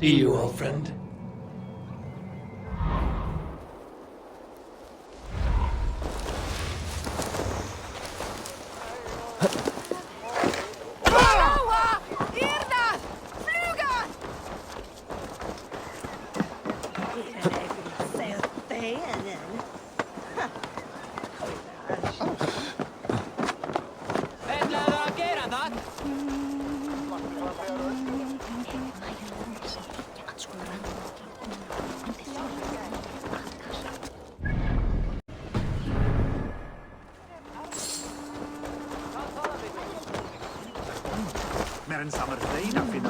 See you, old friend.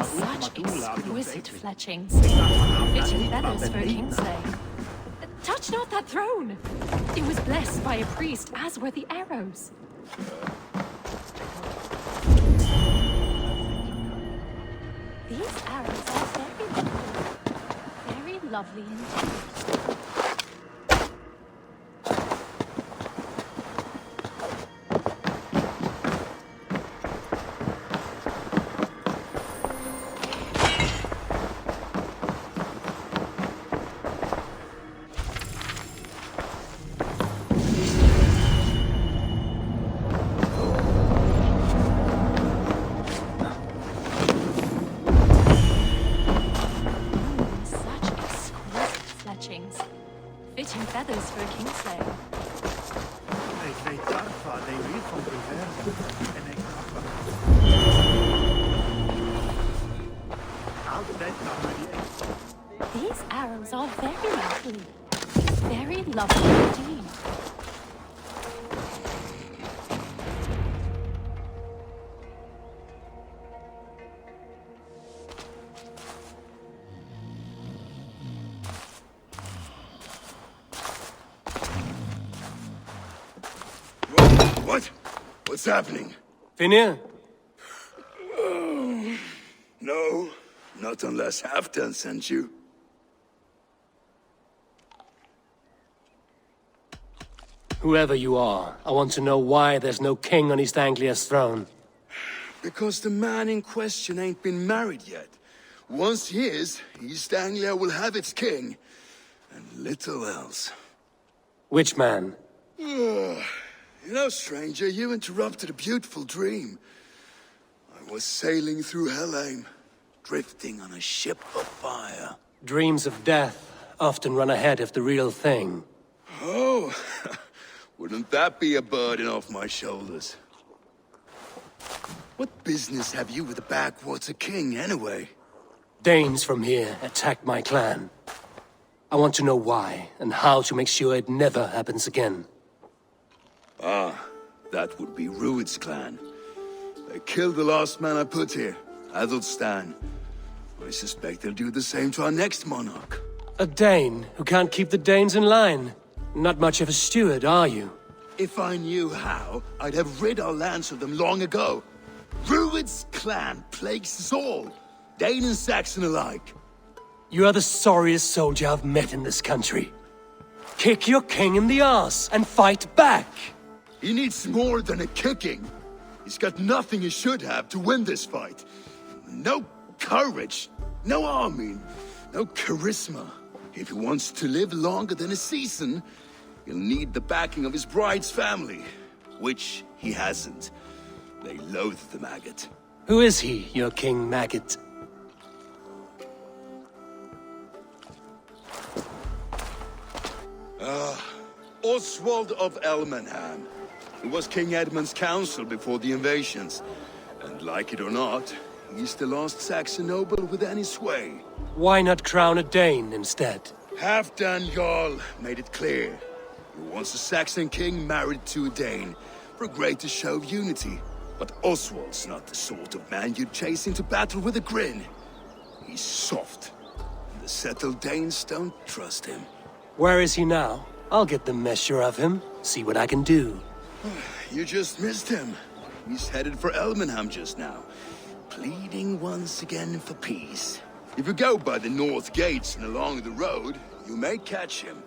Such exquisite fletchings. Fitting feathers for a kingslay. Touch not that throne! It was blessed by a priest, as were the arrows. These arrows are very lovely indeed. Fitting feathers for a kingslay. These arrows are very lovely. Very lovely indeed. What? What's happening? Finir? No, not unless Halfdan sent you. Whoever you are, I want to know why there's no king on East Anglia's throne. Because the man in question ain't been married yet. Once he is, East Anglia will have its king. And little else. Which man? You know, stranger, you interrupted a beautiful dream. I was sailing through Helheim, drifting on a ship of fire. Dreams of death often run ahead of the real thing. Oh, wouldn't that be a burden off my shoulders? What business have you with the backwater king, anyway? Danes from here attacked my clan. I want to know why, and how to make sure it never happens again. Ah, that would be Rued's clan. They killed the last man I put here, Adelstan. I suspect they'll do the same to our next monarch. A Dane who can't keep the Danes in line. Not much of a steward, are you? If I knew how, I'd have rid our lands of them long ago. Rued's clan plagues us all, Dane and Saxon alike. You are the sorriest soldier I've met in this country. Kick your king in the arse and fight back! He needs more than a kicking. He's got nothing he should have to win this fight. No courage, no army, no charisma. If he wants to live longer than a season, he'll need the backing of his bride's family, which he hasn't. They loathe the maggot. Who is he, your King Maggot? Oswald of Elmenham. He was King Edmund's counsel before the invasions. And like it or not, he's the last Saxon noble with any sway. Why not crown a Dane instead? Halfdan Jarl made it clear. He wants a Saxon king married to a Dane, for a greater show of unity. But Oswald's not the sort of man you'd chase into battle with a grin. He's soft, and the settled Danes don't trust him. Where is he now? I'll get the measure of him, see what I can do. You just missed him. He's headed for Elmenham just now, pleading once again for peace. If you go by the north gates and along the road, you may catch him.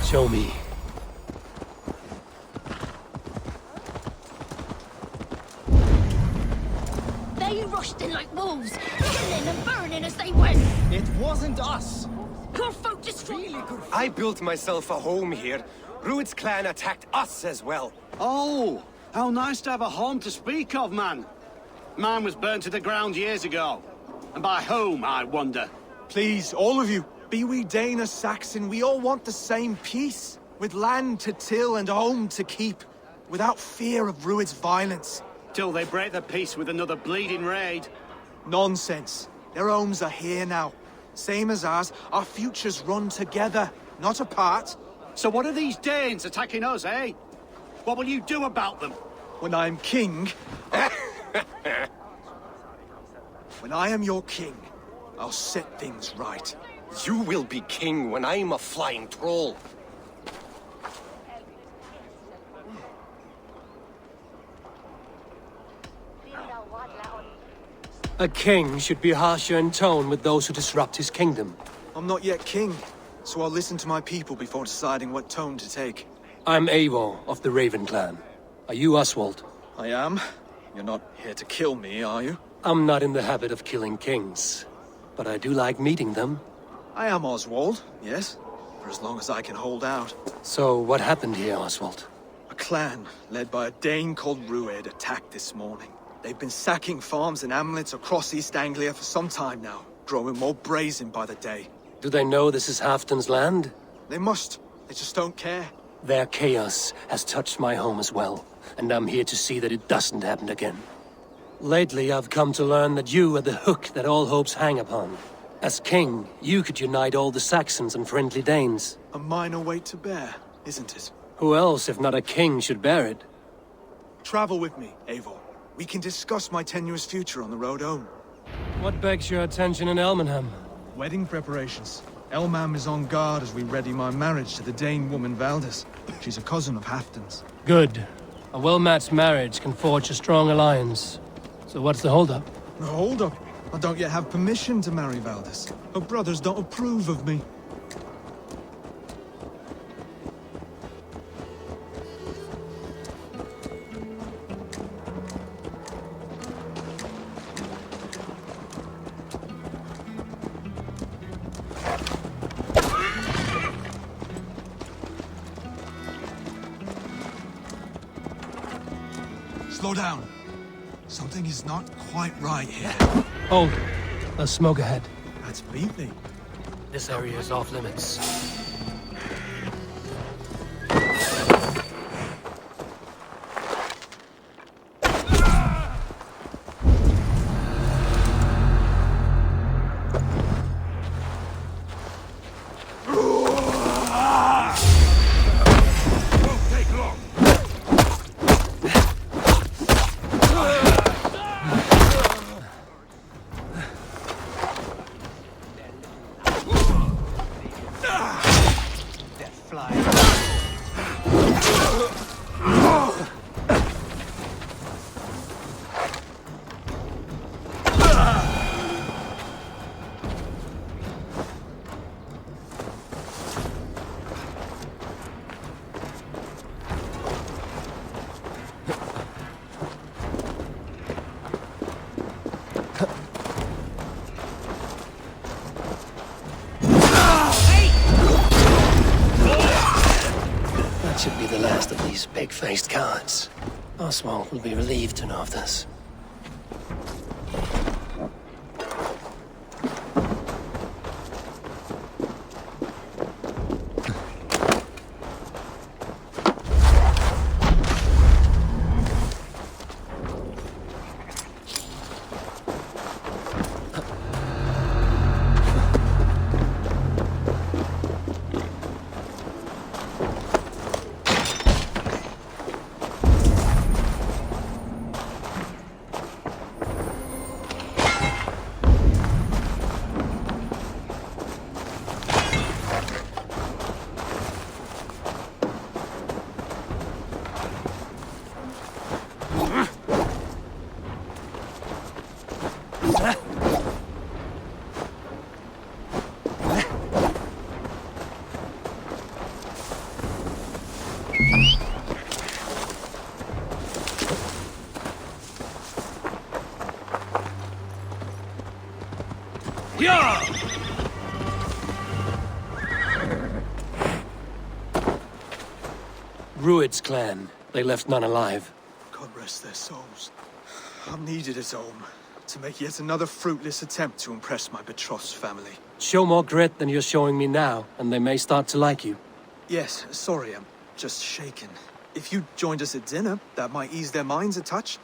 Show me. They rushed in like wolves, killing and burning as they went. It wasn't us. Your folk destroyed. I built myself a home here. Rued's clan attacked us as well. Oh, how nice to have a home to speak of, man. Mine was burnt to the ground years ago. And by whom, I wonder? Please, all of you, be we Dane or Saxon, we all want the same peace. With land to till and home to keep. Without fear of Rued's violence. Till they break the peace with another bleeding raid. Nonsense. Their homes are here now. Same as ours, our futures run together, not apart. So what are these Danes attacking us, eh? What will you do about them? When I am king... When I am your king, I'll set things right. You will be king when I'm a flying troll. A king should be harsher in tone with those who disrupt his kingdom. I'm not yet king, so I'll listen to my people before deciding what tone to take. I'm Eivor of the Raven clan. Are you Oswald? I am. You're not here to kill me, are you? I'm not in the habit of killing kings, but I do like meeting them. I am Oswald, yes. For as long as I can hold out. So what happened here, Oswald? A clan, led by a Dane called Rued, attacked this morning. They've been sacking farms and hamlets across East Anglia for some time now, growing more brazen by the day. Do they know this is Halfdan's land? They must. They just don't care. Their chaos has touched my home as well, and I'm here to see that it doesn't happen again. Lately, I've come to learn that you are the hook that all hopes hang upon. As king, you could unite all the Saxons and friendly Danes. A minor weight to bear, isn't it? Who else, if not a king, should bear it? Travel with me, Eivor. We can discuss my tenuous future on the road home. What begs your attention in Elmenham? Wedding preparations. Elmam is on guard as we ready my marriage to the Dane woman Valdis. She's a cousin of Halfdan's. Good. A well-matched marriage can forge a strong alliance. So what's the holdup? No, hold up. I don't yet have permission to marry Valdis. Her brothers don't approve of me. Slow down. Something is not quite right here. Hold. There's smoke ahead. That's beefy. This area is off limits. That should be the last of these big-faced cowards. Oswald will be relieved to know of this. Rued's clan. They left none alive. God rest their souls. I'm needed at home to make yet another fruitless attempt to impress my betrothed's family. Show more grit than you're showing me now, and they may start to like you. Yes, sorry, I'm just shaken. If you joined us at dinner, that might ease their minds a touch.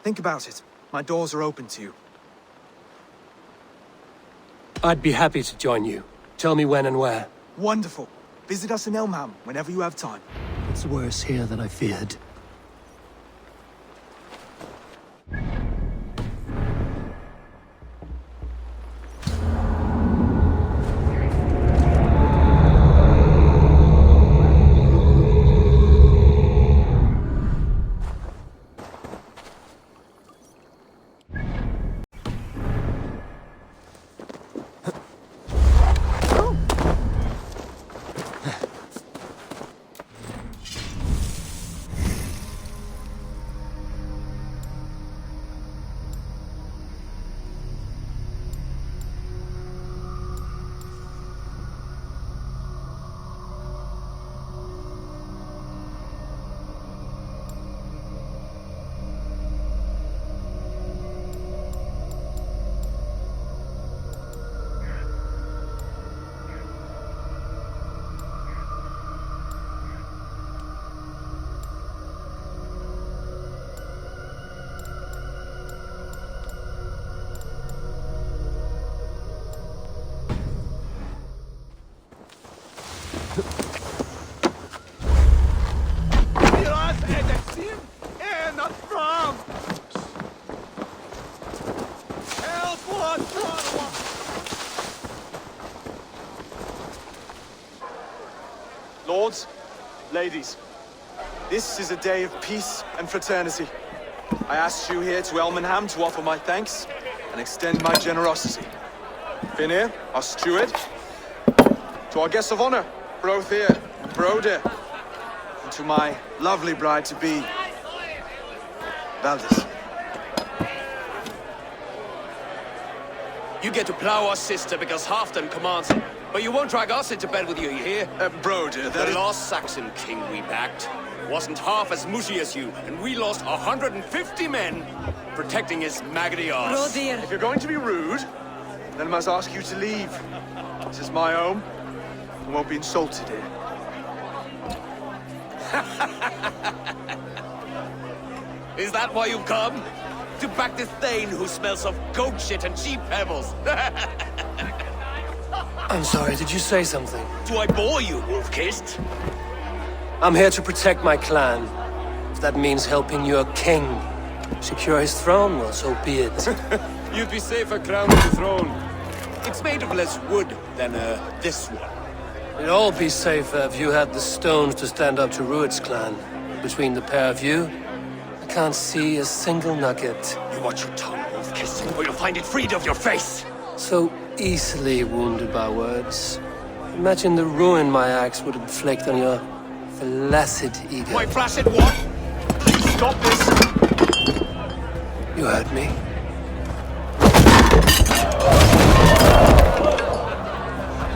Think about it. My doors are open to you. I'd be happy to join you. Tell me when and where. Wonderful. Visit us in Elmham whenever you have time. It's worse here than I feared. Lords, ladies, this is a day of peace and fraternity. I asked you here to Elmenham to offer my thanks and extend my generosity. Finir, our steward, to our guests of honor, Brothir and Broder, and to my lovely bride-to-be, Valdis. You get to plow our sister because Halfdan commands it. But you won't drag us into bed with you, you hear? Broder, The last Saxon king we backed wasn't half as mushy as you, and we lost 150 men protecting his maggoty arse. If you're going to be rude, then I must ask you to leave. This is my home. I won't be insulted here. Is that why you've come? To back this Thane who smells of goat shit and cheap pebbles? I'm sorry, did you say something? Do I bore you, wolf-kissed? I'm here to protect my clan. If that means helping your king secure his throne, well, so be it. You'd be safer crowned with the throne. It's made of less wood than, this one. It'd all be safer if you had the stones to stand up to Rued's clan. Between the pair of you, I can't see a single nugget. You watch your tongue, wolf-kissing, or you'll find it freed of your face! So easily wounded by words. Imagine the ruin my axe would inflict on your flaccid ego. My flaccid what? Please stop this! You heard me.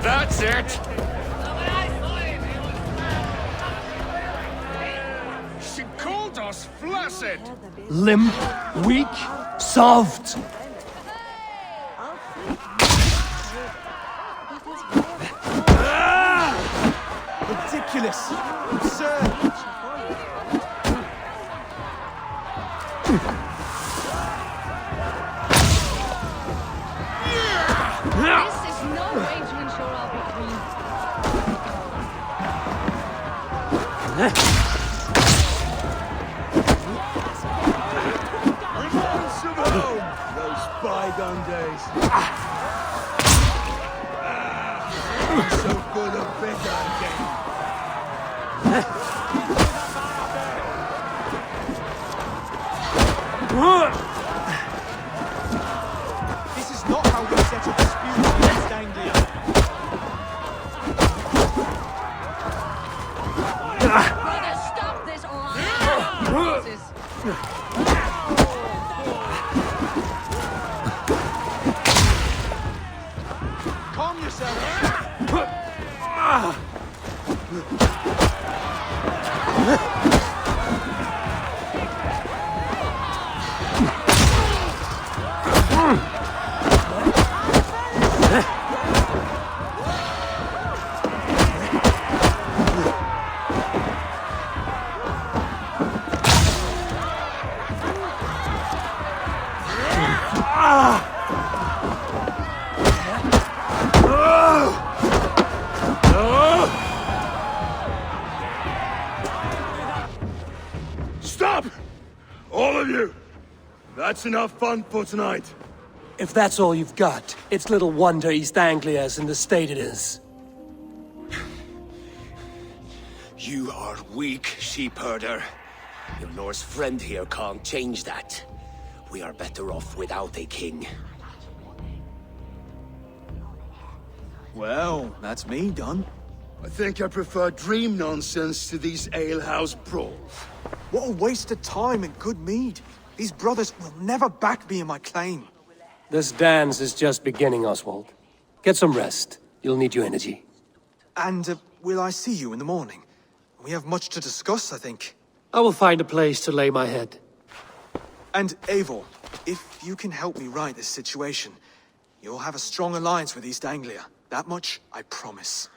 That's it! She called us flaccid! Limp, weak, soft. Ridiculous! Absurd! This is no way to ensure I'll be queen. Reminds of home, those bygone days. So full of vigor again. Calm yourself. Stop! All of you! That's enough fun for tonight. If that's all you've got, it's little wonder East Anglia's in the state it is. You are weak, sheep herder. Your Norse friend here can't change that. We are better off without a king. Well, that's me done. I think I prefer dream nonsense to these alehouse brawls. What a waste of time and good mead. These brothers will never back me in my claim. This dance is just beginning, Oswald. Get some rest. You'll need your energy. And will I see you in the morning? We have much to discuss, I think. I will find a place to lay my head. And Eivor, if you can help me right this situation, you'll have a strong alliance with East Anglia. That much, I promise.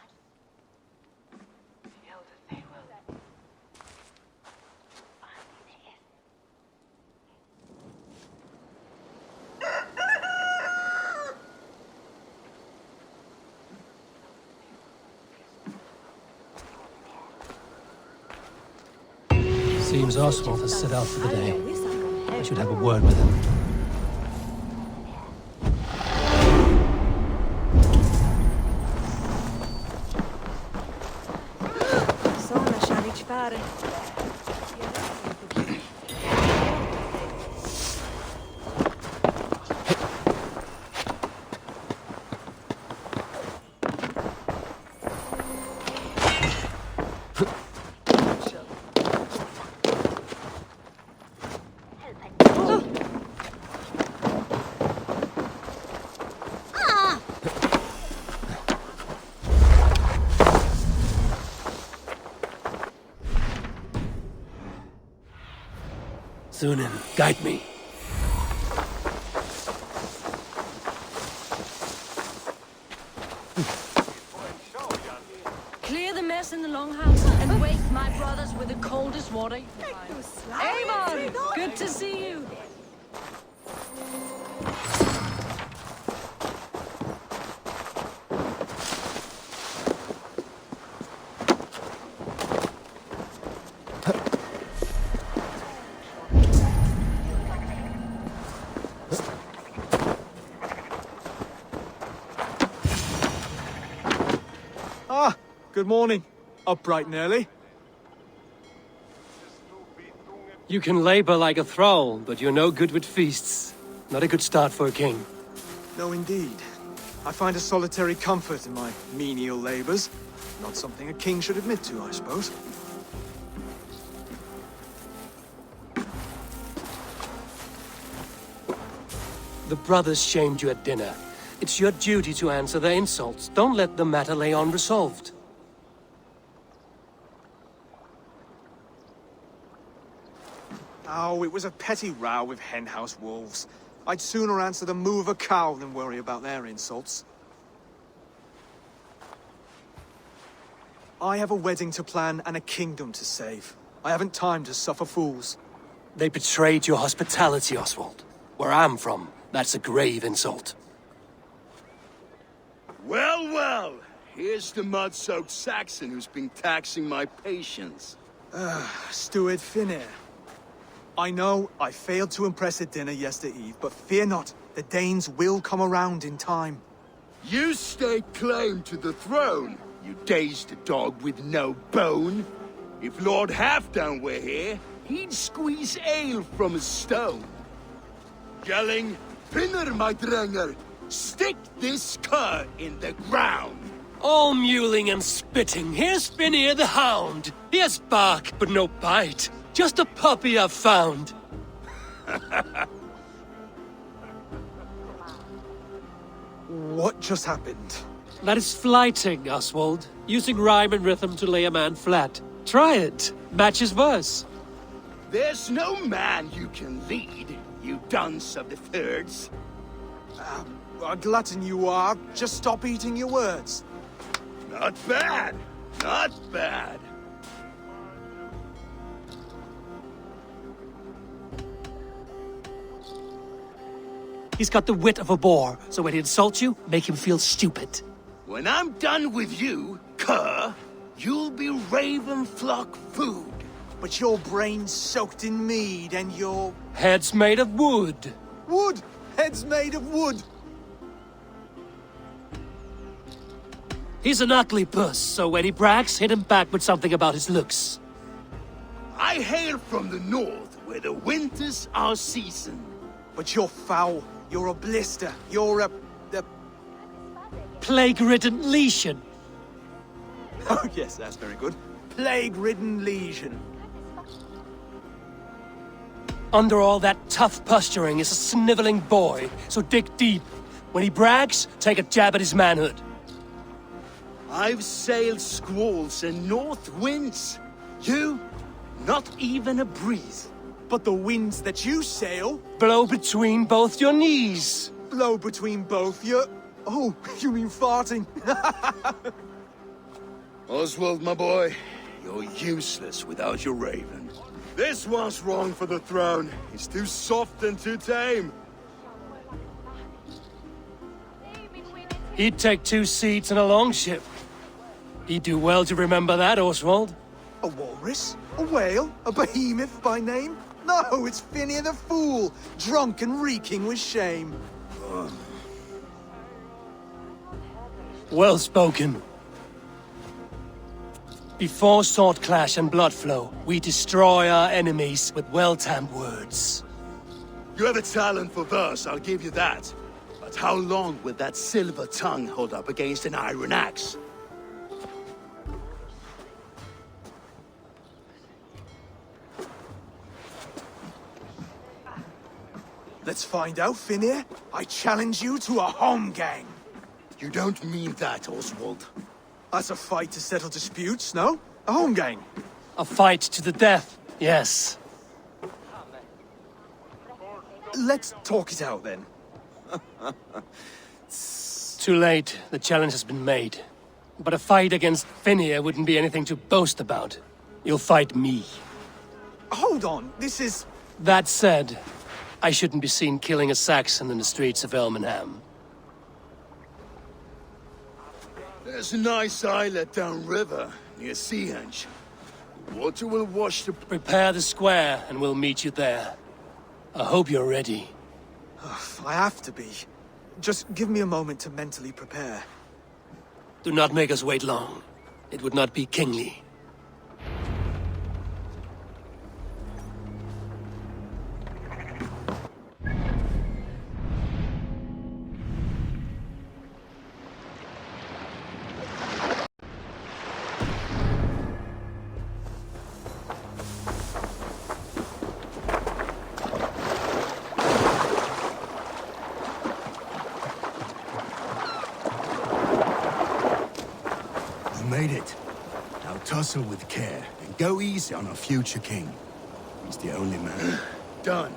Seems Oswald has set out for the day. I should have a word with him. Så lasciare fare. Sunan, guide me. Clear the mess in the longhouse and wake my brothers with the coldest water you can find. Amon, good to see you. Ah, good morning. Up bright and early. You can labor like a thrall, but you're no good with feasts. Not a good start for a king. No, indeed. I find a solitary comfort in my menial labors. Not something a king should admit to, I suppose. The brothers shamed you at dinner. It's your duty to answer their insults. Don't let the matter lay unresolved. Oh, it was a petty row with henhouse wolves. I'd sooner answer the moo of a cow than worry about their insults. I have a wedding to plan and a kingdom to save. I haven't time to suffer fools. They betrayed your hospitality, Oswald. Where I'm from, that's a grave insult. Well, well, here's the mud-soaked Saxon who's been taxing my patience. Steward Finnair. I know I failed to impress at dinner yesterday eve, but fear not, the Danes will come around in time. You stake claim to the throne, you dazed dog with no bone. If Lord Halfdan were here, he'd squeeze ale from a stone. Yelling, Finner, my drenger, stick this cur in the ground. All mewling and spitting, here's Finnear the hound. He has bark, but no bite. Just a puppy I've found. What just happened? That is flighting, Oswald. Using rhyme and rhythm to lay a man flat. Try it. Match his verse. There's no man you can lead, you dunce of the thirds. A glutton you are. Just stop eating your words. Not bad. Not bad. He's got the wit of a boar, so when he insults you, make him feel stupid. When I'm done with you, cur, you'll be raven flock food. But your brain's soaked in mead and your... Head's made of wood. Wood! Head's made of wood! He's an ugly puss, so when he brags, hit him back with something about his looks. I hail from the north, where the winters are season. But you're foul. You're a blister. You're a... Plague-ridden lesion. Oh, yes, that's very good. Plague-ridden lesion. Under all that tough posturing is a sniveling boy, so dig deep. When he brags, take a jab at his manhood. I've sailed squalls and north winds. You, not even a breeze. But the winds that you sail... Blow between both your knees. Blow between both your... Oh, you mean farting? Oswald, my boy, you're useless without your raven. This one's wrong for the throne. He's too soft and too tame. He'd take 2 seats in a longship. He'd do well to remember that, Oswald. A walrus? A whale? A behemoth by name? No, it's Phineas the Fool, drunk and reeking with shame. Well spoken. Before sword clash and blood flow, we destroy our enemies with well-timed words. You have a talent for verse, I'll give you that. But how long will that silver tongue hold up against an iron axe? Let's find out, Phineas. I challenge you to a home gang. You don't mean that, Oswald. That's a fight to settle disputes, no? A home gang. A fight to the death, yes. Let's talk it out, then. Too late. The challenge has been made. But a fight against Phineas wouldn't be anything to boast about. You'll fight me. Hold on, this is... That said, I shouldn't be seen killing a Saxon in the streets of Elmenham. There's a nice islet downriver, near Seahenge. Water will wash the... Prepare the square, and we'll meet you there. I hope you're ready. I have to be. Just give me a moment to mentally prepare. Do not make us wait long. It would not be kingly. Made it. Now tussle with care, and go easy on our future king. He's the only man. Done.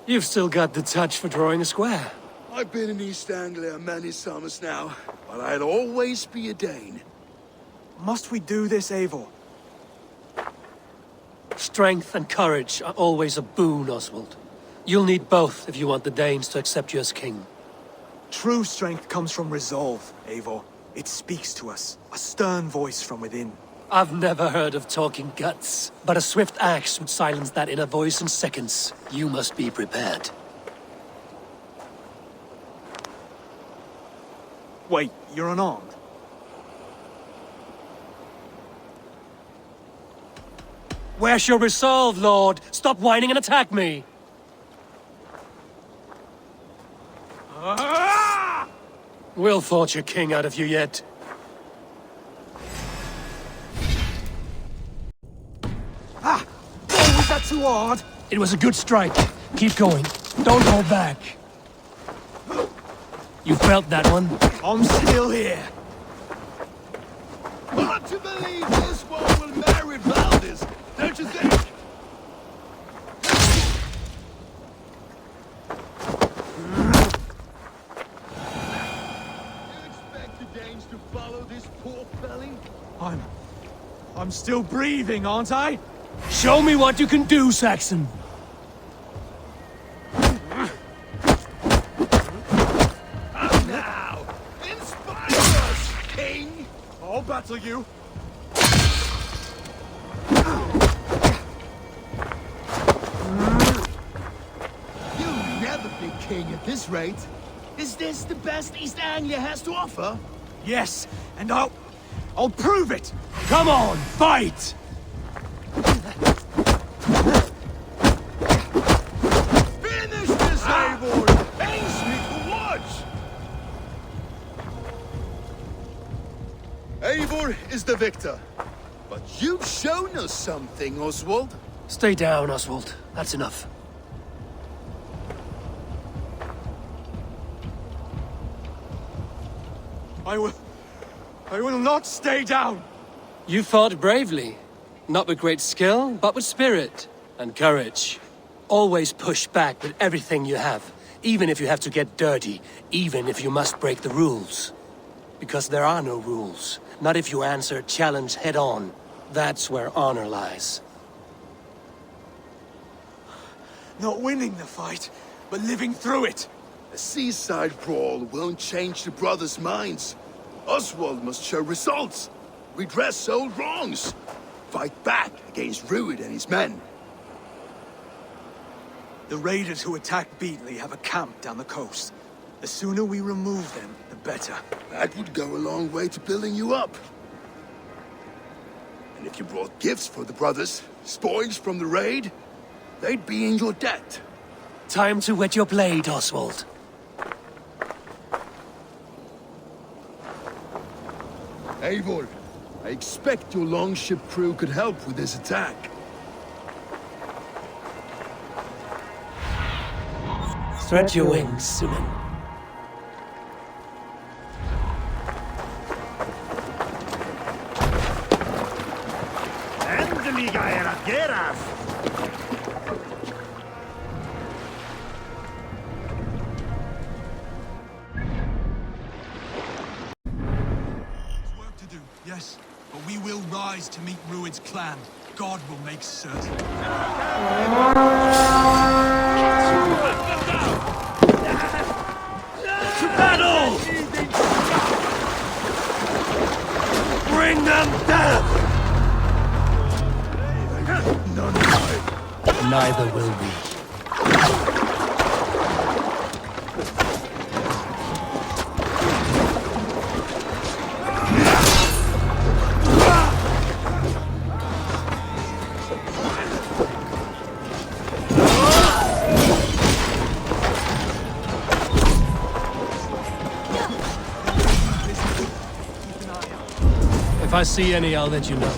You've still got the touch for drawing a square. I've been in East Anglia many summers now, but I'll always be a Dane. Must we do this, Eivor? Strength and courage are always a boon, Oswald. You'll need both if you want the Danes to accept you as king. True strength comes from resolve, Eivor. It speaks to us. A stern voice from within. I've never heard of talking guts, but a swift axe would silence that inner voice in seconds. You must be prepared. Wait, you're unarmed? Where's your resolve, Lord? Stop whining and attack me! We'll forge a king out of you yet. Ah! Oh, was that too hard? It was a good strike. Keep going. Don't hold back. You felt that one? I'm still here. Hard to believe this one will marry Valdez, don't you think? You expect the Danes to follow this pork belly? I'm still breathing, aren't I? Show me what you can do, Saxon. Now, inspire us, King! I'll battle you. You'll never be king at this rate. Is this the best East Anglia has to offer? Yes, and I'll prove it. Come on, fight! Finish this, Eivor! Pains me to watch! Eivor is the victor. But you've shown us something, Oswald. Stay down, Oswald. That's enough. I will not stay down. You fought bravely. Not with great skill, but with spirit and courage. Always push back with everything you have, even if you have to get dirty, even if you must break the rules. Because there are no rules. Not if you answer a challenge head on. That's where honor lies. Not winning the fight, but living through it. A seaside brawl won't change the brothers' minds. Oswald must show results. Redress old wrongs. Fight back against Rued and his men. The raiders who attacked Beatley have a camp down the coast. The sooner we remove them, the better. That would go a long way to building you up. And if you brought gifts for the brothers, spoils from the raid, they'd be in your debt. Time to wet your blade, Oswald. Eivor, I expect your longship crew could help with this attack. Stretch your wings, Sunan. Work to do, yes, but we will rise to meet Rued's clan. God will make certain. To battle! Bring them down! Neither will we. If I see any, I'll let you know.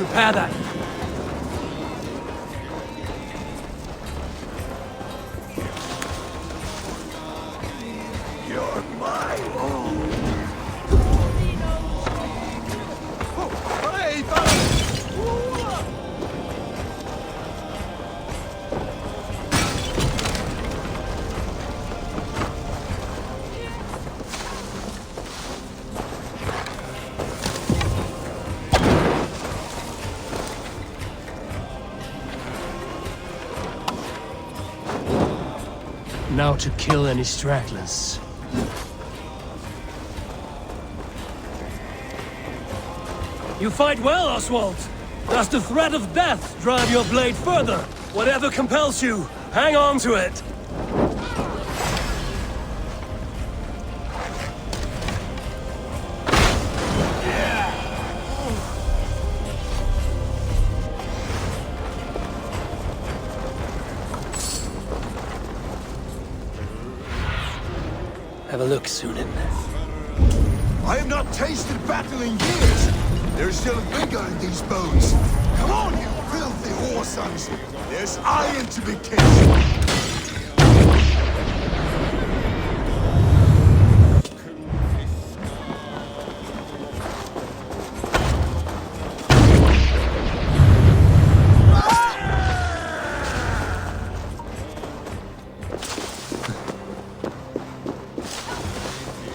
Repair that. You're my own. Hey, Now to kill any stragglers. You fight well, Oswald. Does the threat of death drive your blade further? Whatever compels you, hang on to it. Have a look, Sunan. I have not tasted battle in years. There's still vigor in these bones. Come on, you filthy whoresons. There's iron to be kicked.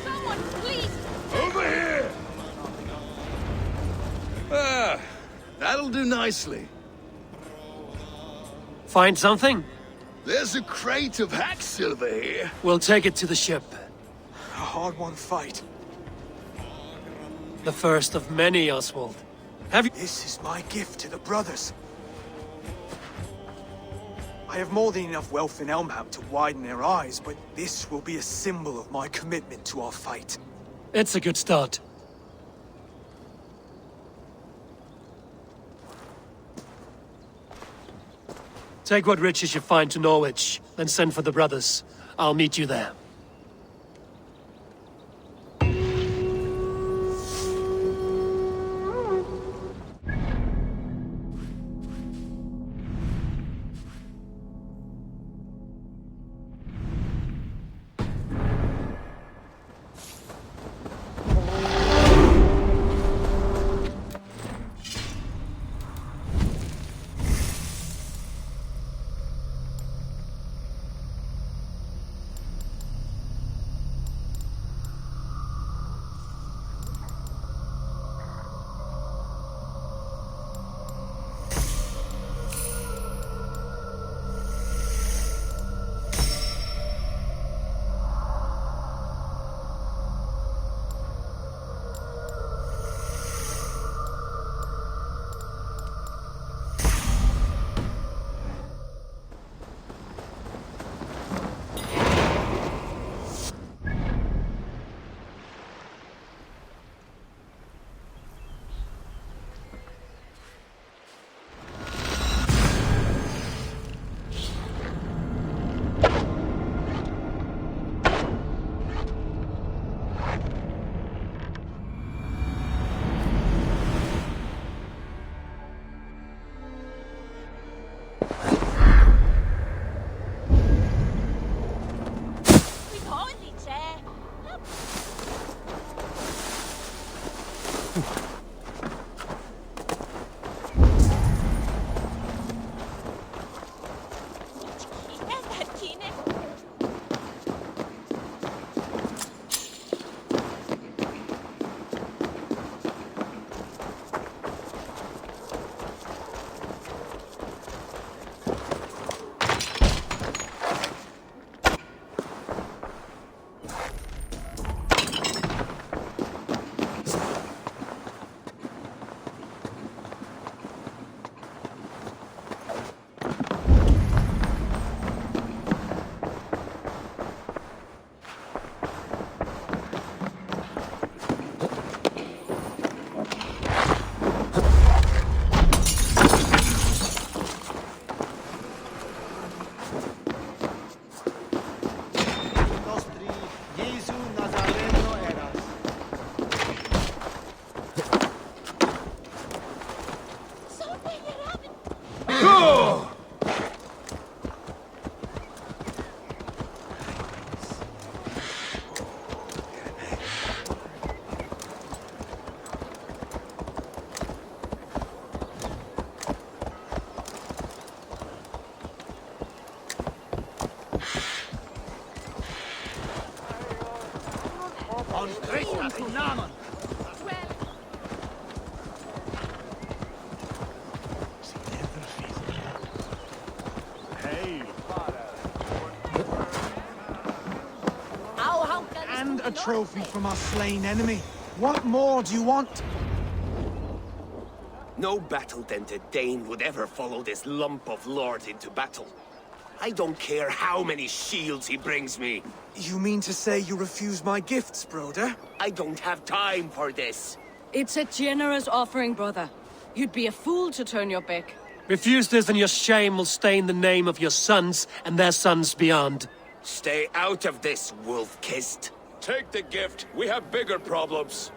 Someone, please! Over here! That'll do nicely. Find something? There's a crate of hack silver here. We'll take it to the ship. A hard-won fight. The first of many, Oswald. Have you... This is my gift to the brothers. I have more than enough wealth in Elmham to widen their eyes, but this will be a symbol of my commitment to our fight. It's a good start. Take what riches you find to Norwich, then send for the brothers. I'll meet you there. Namen. Hey. And A trophy from our slain enemy. What more do you want? No battle-dented Dane would ever follow this lump of lord into battle. I don't care how many shields he brings me. You mean to say you refuse my gifts, broder? I don't have time for this. It's a generous offering, brother. You'd be a fool to turn your back. Refuse this and your shame will stain the name of your sons and their sons beyond. Stay out of this, wolf-kissed. Take the gift. We have bigger problems.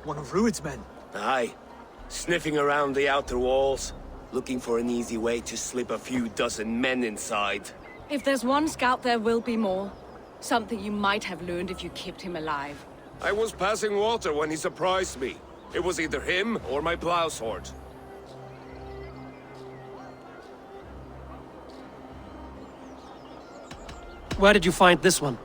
One of Rued's men. Aye. Sniffing around the outer walls. Looking for an easy way to slip a few dozen men inside. If there's one scout, there will be more. Something you might have learned if you kept him alive. I was passing water when he surprised me. It was either him or my plow sword. Where did you find this one?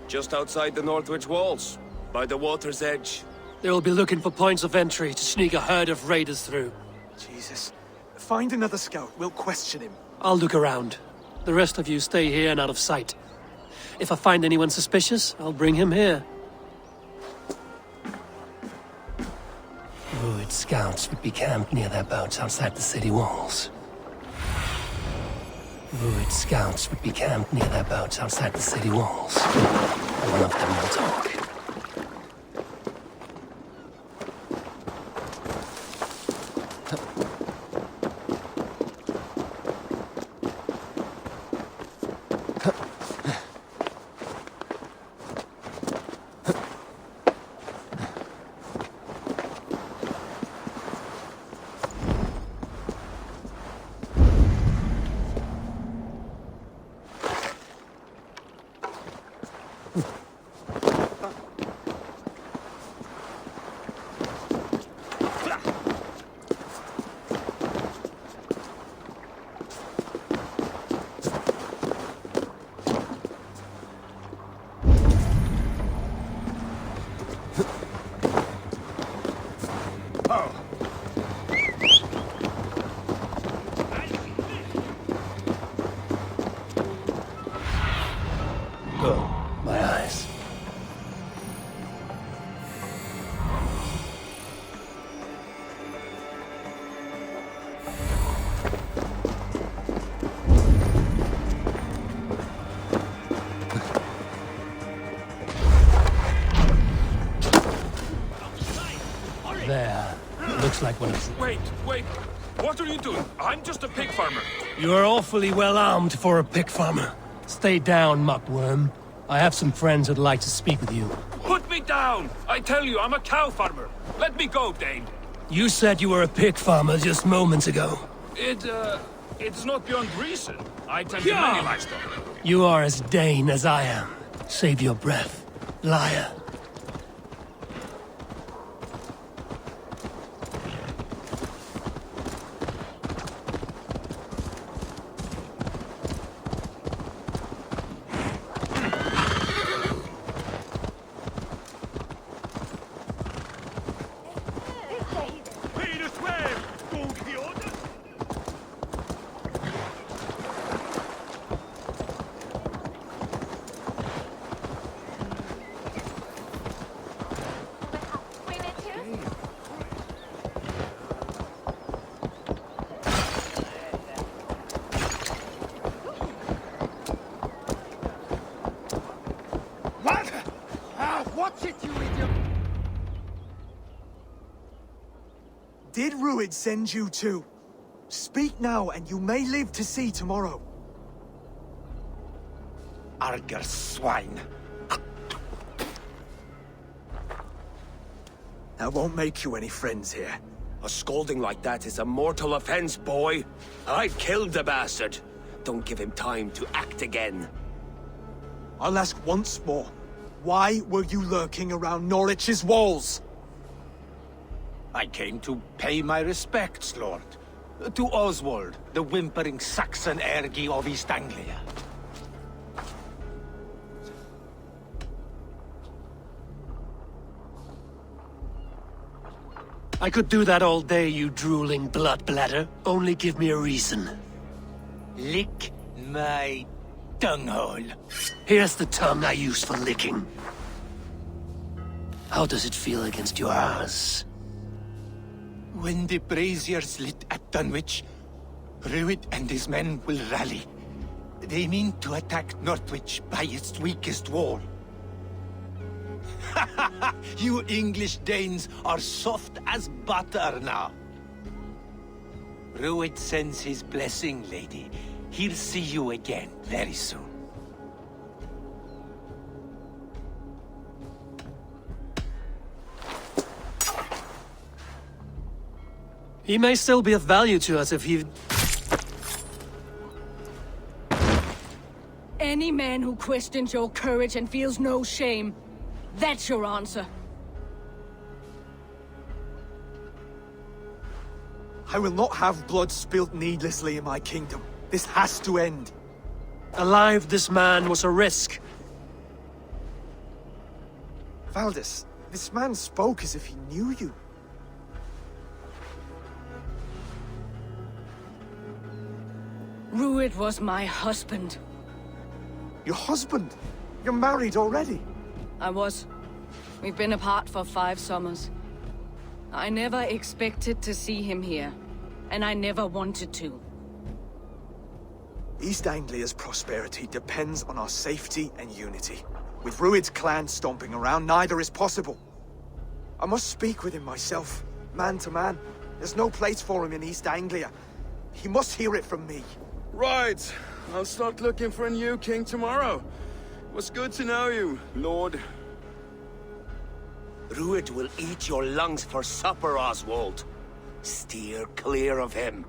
Just outside the Northwich walls. By the water's edge. They will be looking for points of entry to sneak a herd of raiders through. Jesus. Find another scout. We'll question him. I'll look around. The rest of you stay here and out of sight. If I find anyone suspicious, I'll bring him here. Rued scouts would be camped near their boats outside the city walls. Rued scouts would be camped near their boats outside the city walls. One of them will talk. My eyes. There. Looks like one of... Wait! What are you doing? I'm just a pig farmer. You're awfully well armed for a pig farmer. Stay down, muckworm. I have some friends who'd like to speak with you. Put me down! I tell you, I'm a cow farmer. Let me go, Dane. You said you were a pig farmer just moments ago. It's not beyond reason. I tend to many livestock. You are as Dane as I am. Save your breath, liar. What's it, you idiot? Did Rued send you too? Speak now, and you may live to see tomorrow. Arger swine. That won't make you any friends here. A scolding like that is a mortal offense, boy. I've killed the bastard. Don't give him time to act again. I'll ask once more. Why were you lurking around Norwich's walls? I came to pay my respects, Lord. To Oswald, the whimpering Saxon ergi of East Anglia. I could do that all day, you drooling blood bladder. Only give me a reason. Lick my dunghole. Here's the tongue I use for licking. How does it feel against your ass? When the braziers lit at Dunwich, Rued and his men will rally. They mean to attack Northwich by its weakest wall. You English Danes are soft as butter now. Rued sends his blessing, lady. He'll see you again very soon. He may still be of value to us if he... Any man who questions your courage and feels no shame, that's your answer. I will not have blood spilt needlessly in my kingdom. This has to end. Alive, this man was a risk. Valdis, this man spoke as if he knew you. Rued was my husband. Your husband? You're married already? I was. We've been apart for 5 summers. I never expected to see him here, and I never wanted to. East Anglia's prosperity depends on our safety and unity. With Rued's clan stomping around, neither is possible. I must speak with him myself, man to man. There's no place for him in East Anglia. He must hear it from me. Right. I'll start looking for a new king tomorrow. It was good to know you, Lord. Rued will eat your lungs for supper, Oswald. Steer clear of him.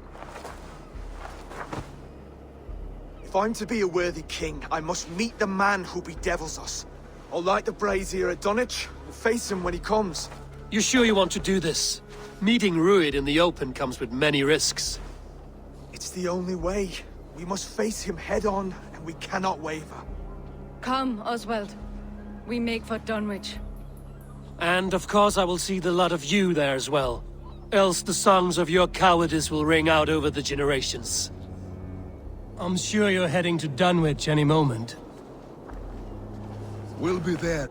If I'm to be a worthy king, I must meet the man who bedevils us. I'll light the brazier at Dunwich and face him when he comes. You sure you want to do this? Meeting Rued in the open comes with many risks. It's the only way. We must face him head-on, and we cannot waver. Come, Oswald. We make for Dunwich. And of course I will see the lot of you there as well. Else the songs of your cowardice will ring out over the generations. I'm sure you're heading to Dunwich any moment. We'll be there.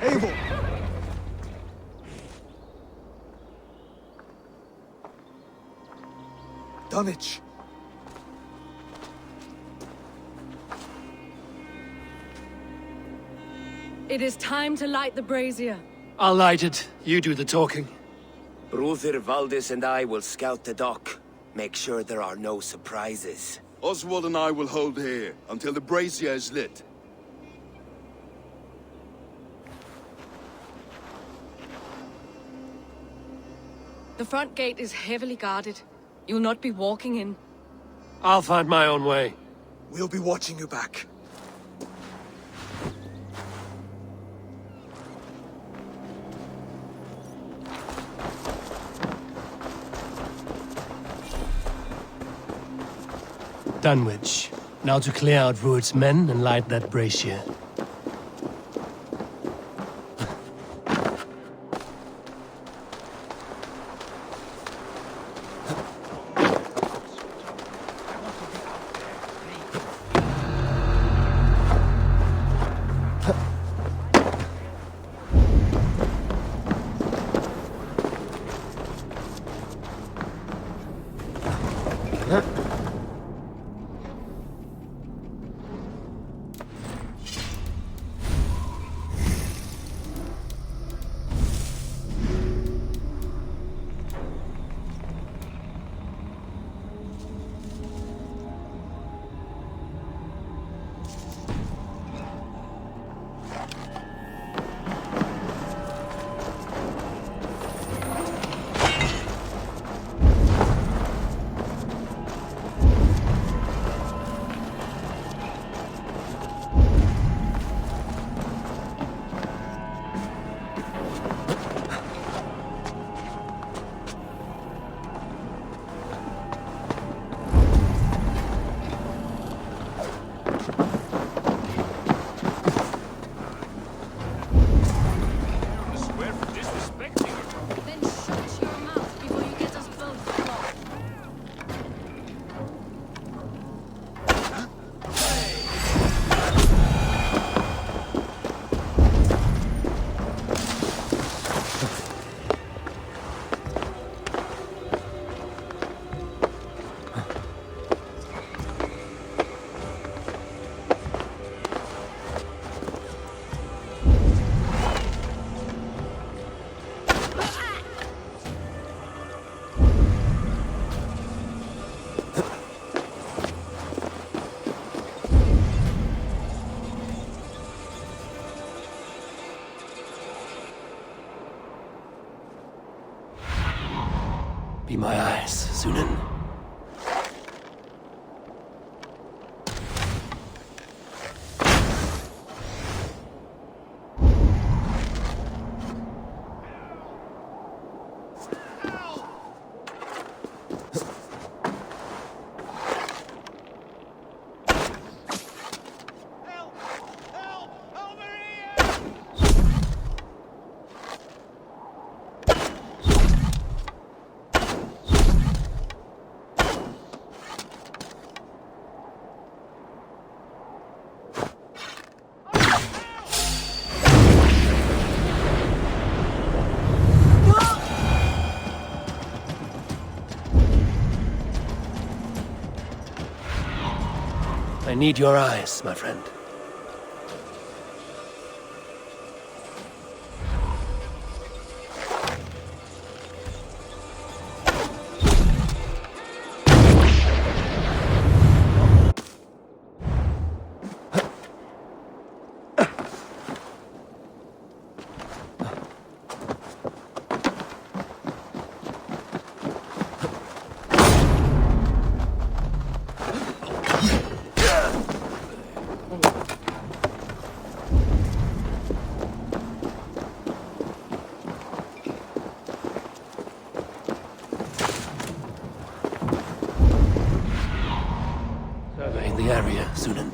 Abel! Dunwich. It is time to light the brazier. I'll light it. You do the talking. Brother Valdis and I will scout the dock. Make sure there are no surprises. Oswald and I will hold here until the brazier is lit. The front gate is heavily guarded. You'll not be walking in. I'll find my own way. We'll be watching you back. Dunwich. Now to clear out Rued's men and light that brazier. eyes, Sunan. I need your eyes, my friend. Surveying the area, Sunan.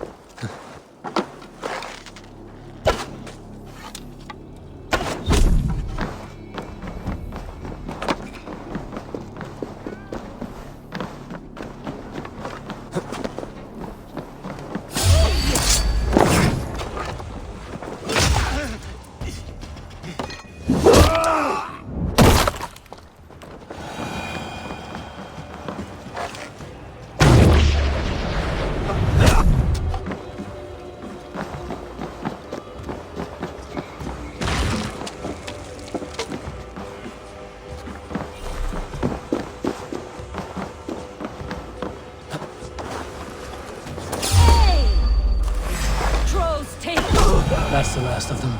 That's the last of them.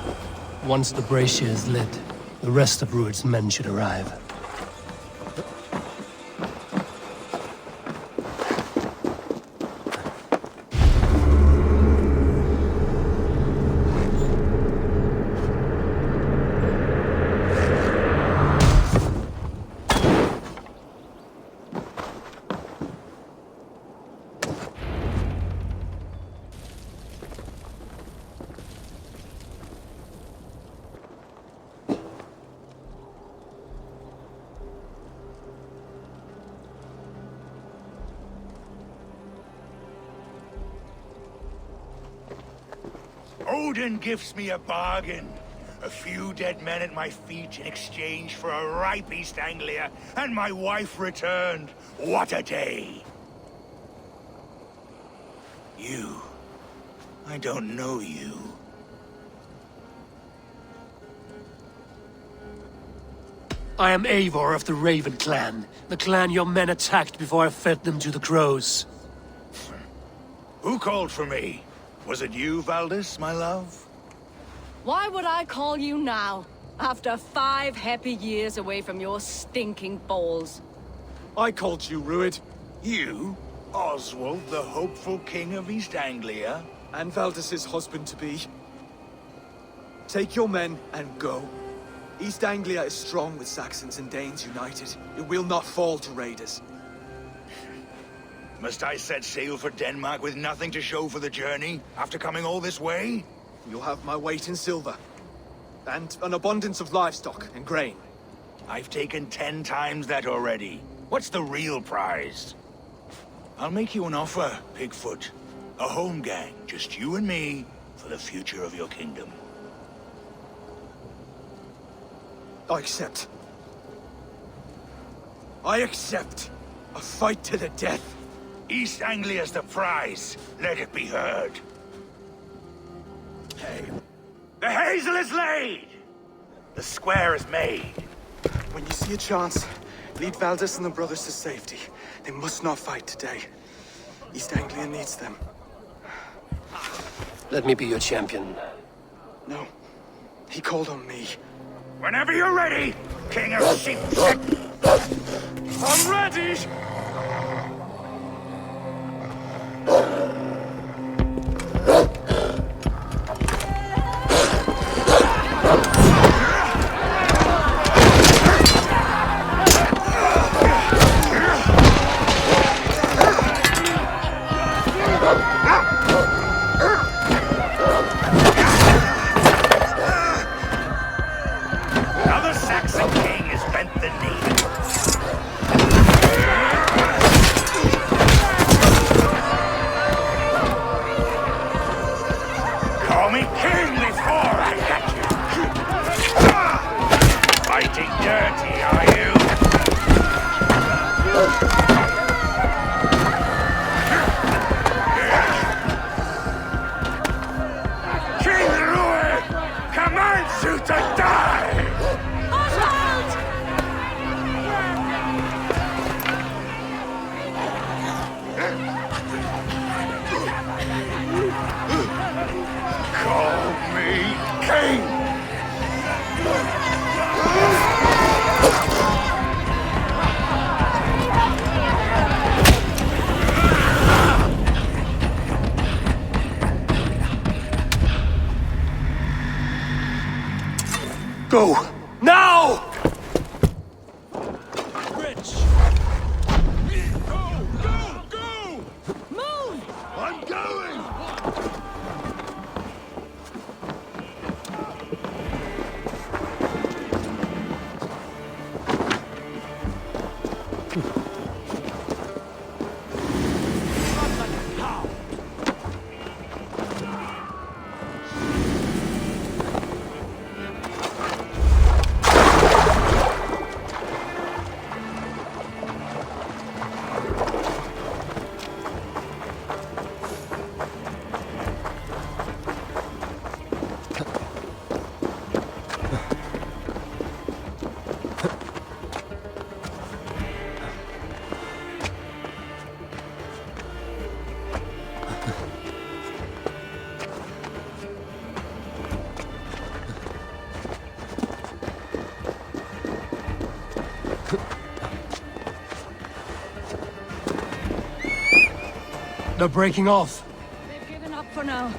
Once the brazier is lit, the rest of Rued's men should arrive. Odin gives me a bargain. A few dead men at my feet in exchange for a ripe East Anglia, and my wife returned. What a day! You. I don't know you. I am Eivor of the Raven clan, the clan your men attacked before I fed them to the crows. Who called for me? Was it you, Valdis, my love? Why would I call you now, after 5 happy years away from your stinking balls? I called you, Rued. You? Oswald, the hopeful king of East Anglia? And Valdis's husband-to-be. Take your men and go. East Anglia is strong with Saxons and Danes united. It will not fall to raiders. Must I set sail for Denmark with nothing to show for the journey, after coming all this way? You'll have my weight in silver. And an abundance of livestock and grain. I've taken 10 times that already. What's the real prize? I'll make you an offer, Pigfoot. A home gang, just you and me, for the future of your kingdom. I accept. I accept. A fight to the death. East Anglia's the prize. Let it be heard. Hey. The hazel is laid! The square is made. When you see a chance, lead Valdis and the brothers to safety. They must not fight today. East Anglia needs them. Let me be your champion. No. He called on me. Whenever you're ready, King of Sheep. I'm ready! Another Saxon king has bent the knee. Call me king before I get you. Fighting dirty, are you? King Rued commands you to die! Call me king! Go! Now! I'm going! They're breaking off. They've given up for now.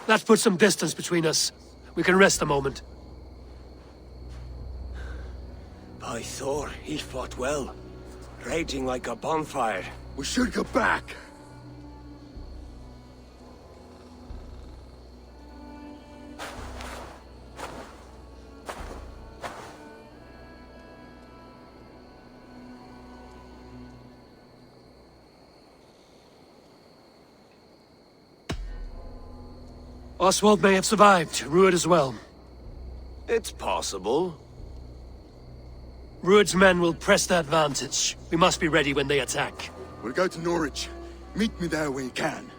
That puts some distance between us. We can rest a moment. By Thor, he fought well. Raging like a bonfire. We should go back. Oswald may have survived, Rued as well. It's possible. Rued's men will press the advantage. We must be ready when they attack. We'll go to Norwich. Meet me there when you can.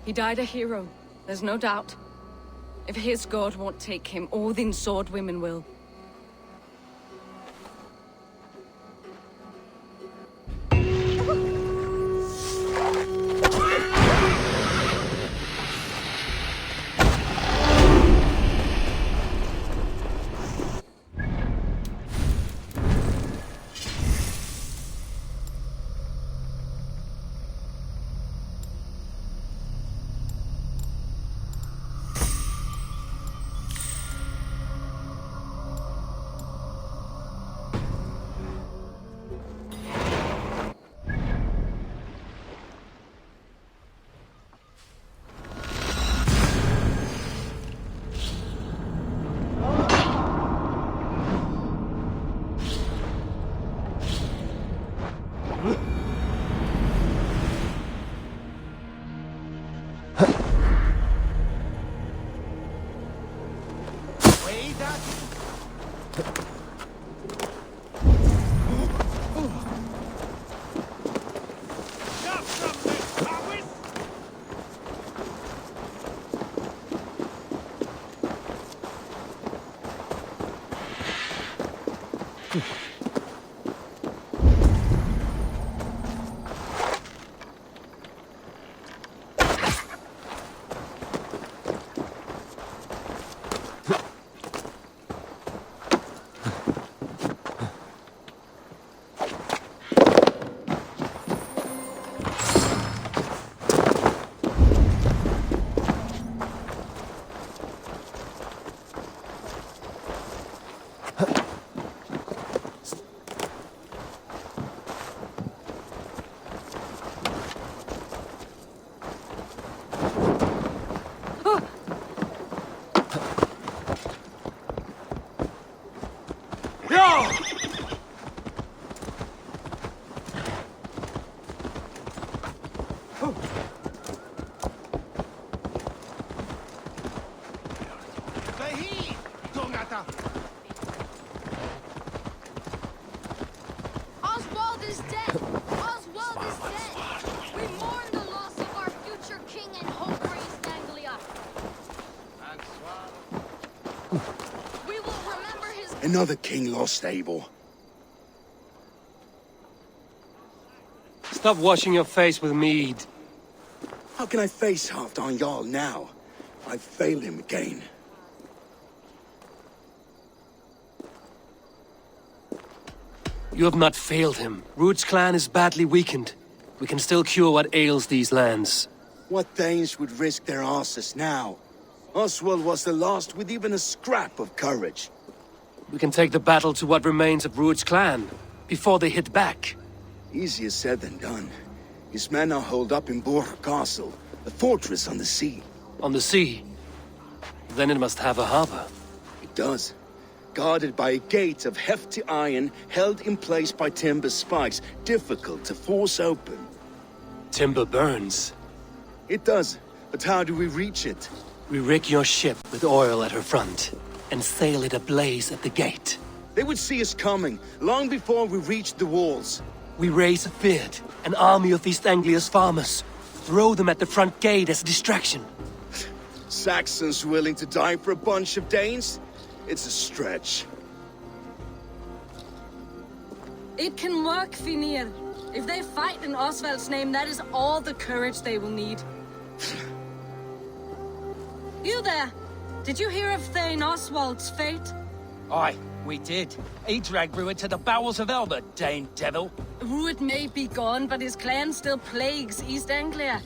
He died a hero, there's no doubt. If his god won't take him, Odin's sword women will. Oswald is dead! Oswald is dead! We mourn the loss of our future king and hope for East Anglia. We will remember his... Another king lost, Abel. Stop washing your face with mead. How can I face Halfdan Jarl now? I failed him again. You have not failed him. Ruud's clan is badly weakened. We can still cure what ails these lands. What Danes would risk their asses now? Oswald was the last with even a scrap of courage. We can take the battle to what remains of Ruud's clan, before they hit back. Easier said than done. His men are holed up in Borg Castle, a fortress on the sea. On the sea? Then it must have a harbor. It does. Guarded by a gate of hefty iron, held in place by timber spikes, difficult to force open. Timber burns. It does, but how do we reach it? We rig your ship with oil at her front, and sail it ablaze at the gate. They would see us coming, long before we reached the walls. We raise a beard, an army of East Anglia's farmers. Throw them at the front gate as a distraction. Saxons willing to die for a bunch of Danes? It's a stretch. It can work, Finir. If they fight in Oswald's name, that is all the courage they will need. You there! Did you hear of Thane Oswald's fate? Aye, we did. He dragged Ruud to the bowels of hell, the Dane devil. Ruud may be gone, but his clan still plagues East Anglia.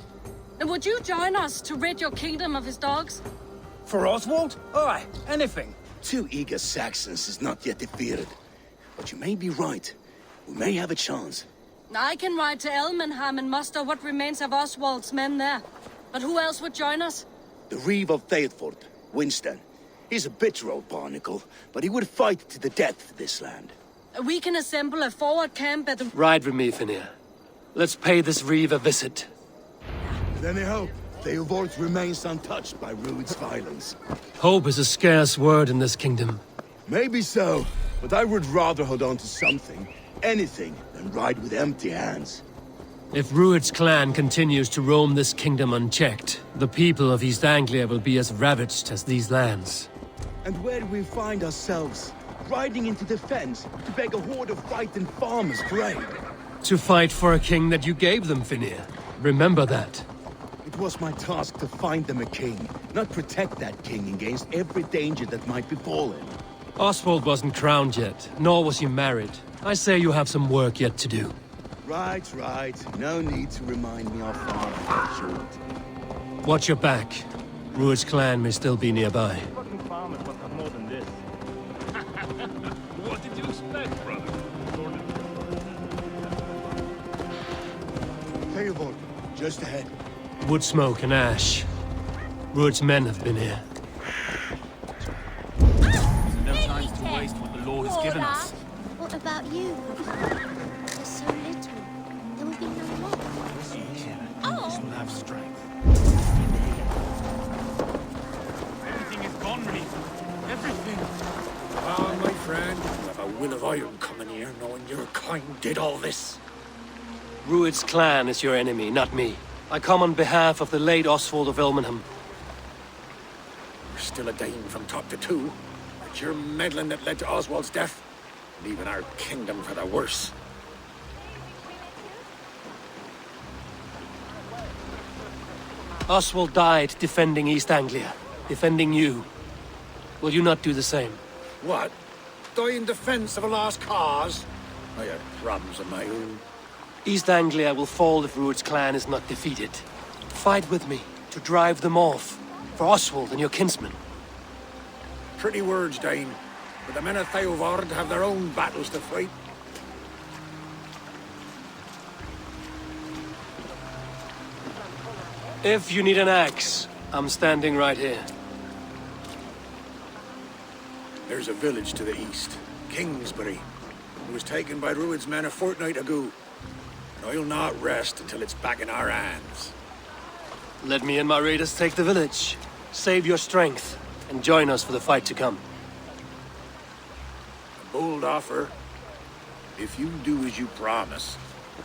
And would you join us to rid your kingdom of his dogs? For Oswald? Aye, anything. 2 eager Saxons is not yet defeated. But you may be right. We may have a chance. I can ride to Elmenham and muster what remains of Oswald's men there. But who else would join us? The Reeve of Thetford, Winston. He's a bitter old barnacle, but he would fight to the death for this land. We can assemble a forward camp at the... Ride with me, Finir. Let's pay this Reeve a visit. With any hope, Theodort remains untouched by Ruud's violence. Hope is a scarce word in this kingdom. Maybe so, but I would rather hold on to something, anything, than ride with empty hands. If Ruud's clan continues to roam this kingdom unchecked, the people of East Anglia will be as ravaged as these lands. And where do we find ourselves? Riding into the fens to beg a horde of frightened farmers for aid. To fight for a king that you gave them, Finir. Remember that. It was my task to find them a king, not protect that king against every danger that might befall him. Oswald wasn't crowned yet, nor was he married. I say you have some work yet to do. Right, right. No need to remind me how far I short. Watch your back. Ruud's clan may still be nearby. Fucking farmers must have more than this. What did you expect, brother? Theodort, just ahead. Wood smoke and ash. Ruud's men have been here. No time to waste what the Lord has given us. What about you? There's so little. There will be no more. This will have strength. Everything is gone, Reeve. Everything. Ah, my friend, you have a will of iron coming here, knowing your kind did all this. Ruud's clan is your enemy, not me. I come on behalf of the late Oswald of Elmenham. You're still a Dane from top to two. It's your meddling that led to Oswald's death, leaving our kingdom for the worse. Oswald died defending East Anglia, defending you. Will you not do the same? What? Die in defense of a lost cause? I have problems of my own. East Anglia will fall if Ruud's clan is not defeated. Fight with me to drive them off, for Oswald and your kinsmen. Pretty words, Dane. But the men of Theodord have their own battles to fight. If you need an axe, I'm standing right here. There's a village to the east, Kingsbury. It was taken by Ruud's men a fortnight ago. And I'll not rest until it's back in our hands. Let me and my raiders take the village. Save your strength, and join us for the fight to come. A bold offer. If you do as you promise,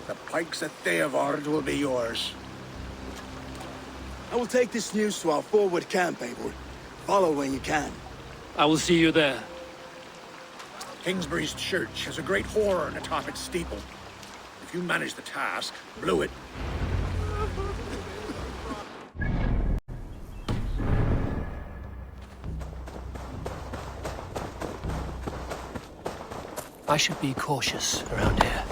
the pikes at Theodord will be yours. I will take this news to our forward camp, Eivor. Follow when you can. I will see you there. Kingsbury's church has a great horn atop its steeple. If you manage the task, blow it. I should be cautious around here.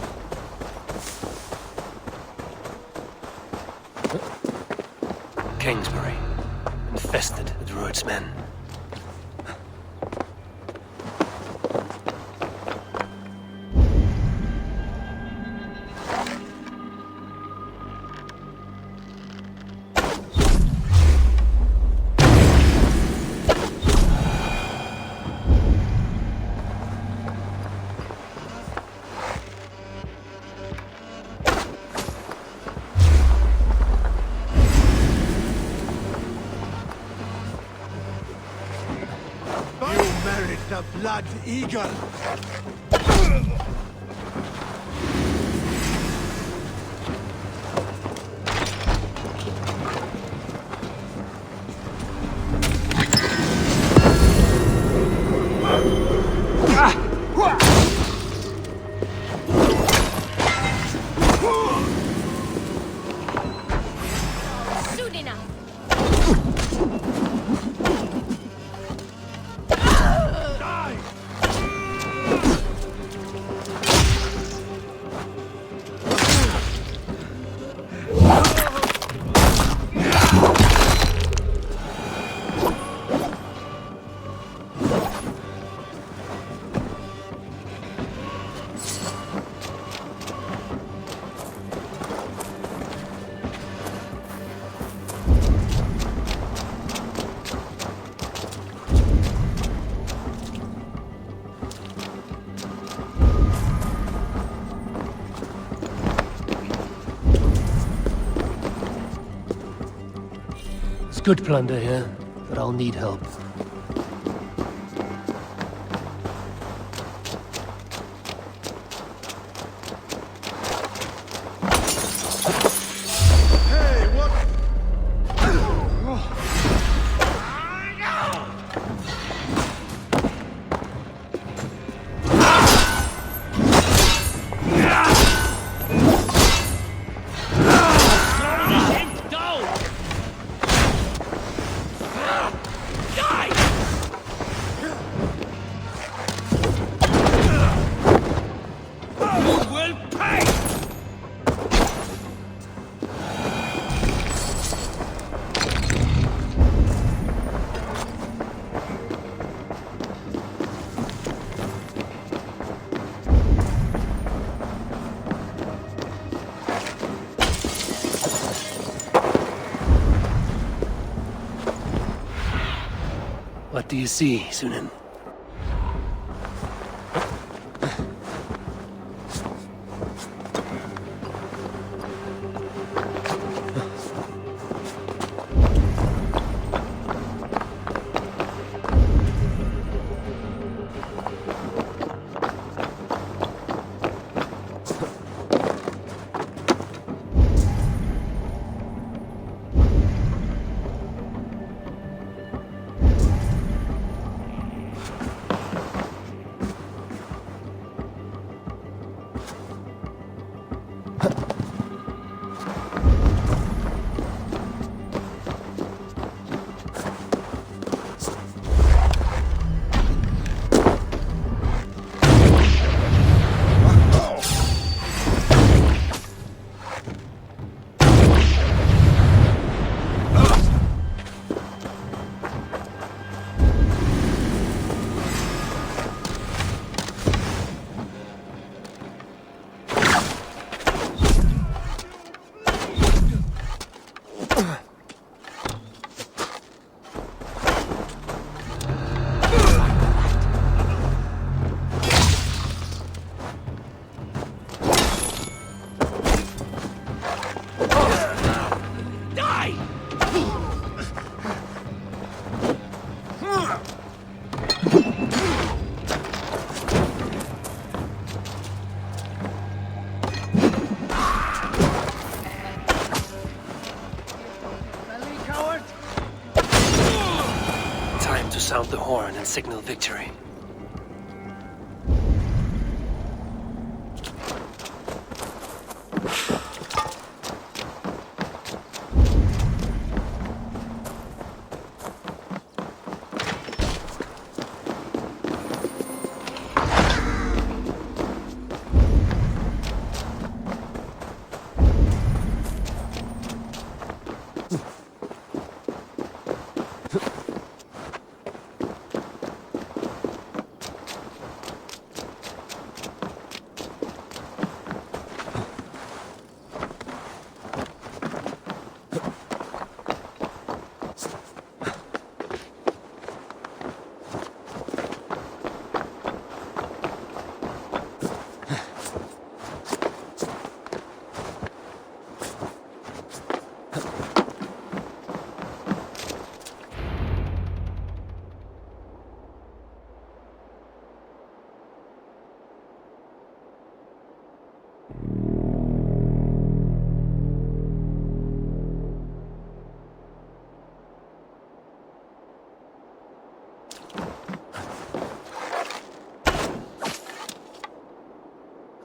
Kingsbury, infested with Rued's men. The Blood Eagle! Soon enough. It's good plunder here, but I'll need help. What do you see, Sunan? sound the horn and signal victory.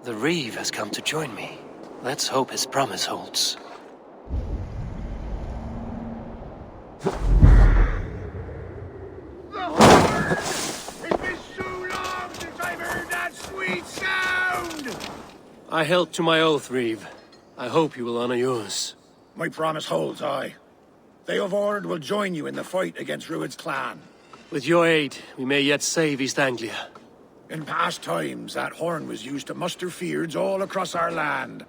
The Reeve has come to join me. Let's hope his promise holds. It's been so long since I've heard that sweet sound! I held to my oath, Reeve. I hope you will honor yours. My promise holds, aye. They of Ord will join you in the fight against Rued's clan. With your aid, we may yet save East Anglia. In past times, that horn was used to muster fyrds all across our land.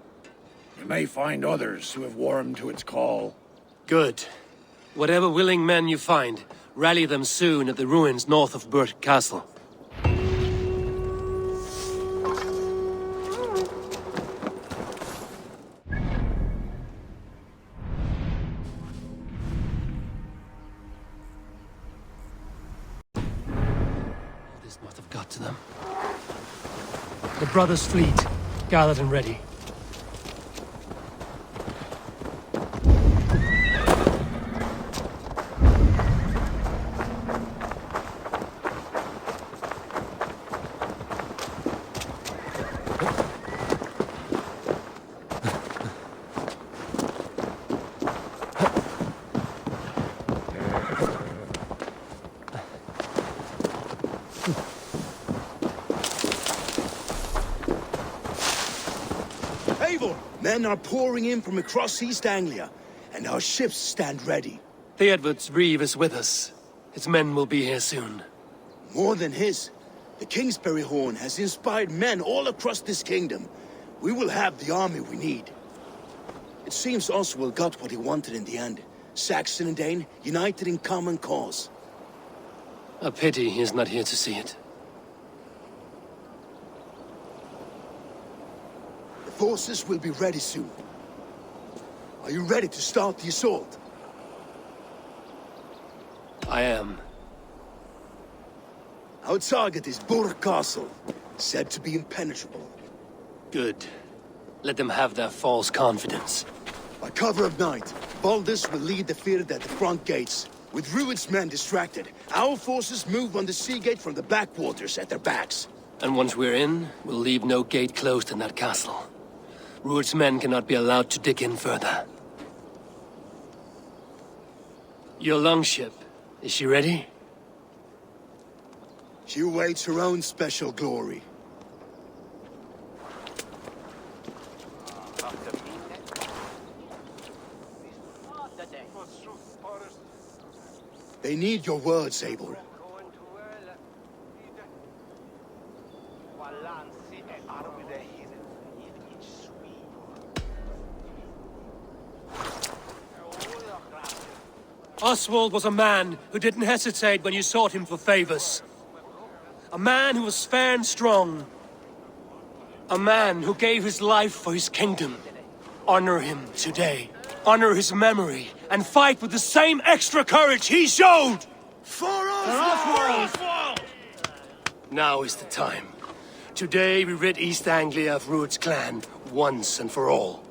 You may find others who have warmed to its call. Good. Whatever willing men you find, rally them soon at the ruins north of Burt Castle. This must have got to them. The brothers' fleet, gathered and ready. Men are pouring in from across East Anglia, and our ships stand ready. Theodward's Reeve is with us. His men will be here soon. More than his. The Kingsbury Horn has inspired men all across this kingdom. We will have the army we need. It seems Oswald got what he wanted in the end. Saxon and Dane united in common cause. A pity he is not here to see it. Forces will be ready soon. Are you ready to start the assault? I am. Our target is Burt Castle, said to be impenetrable. Good. Let them have their false confidence. By cover of night, Baldus will lead the fyrd at the front gates. With Rued's men distracted, our forces move on the sea gate from the backwaters at their backs. And once we're in, we'll leave no gate closed in that castle. Rued's men cannot be allowed to dig in further. Your longship, is she ready? She awaits her own special glory. They need your words, Abel. Oswald was a man who didn't hesitate when you sought him for favors. A man who was fair and strong. A man who gave his life for his kingdom. Honor him today. Honor his memory. And fight with the same extra courage he showed! For Oswald! Now is the time. Today we rid East Anglia of Rued's clan, once and for all.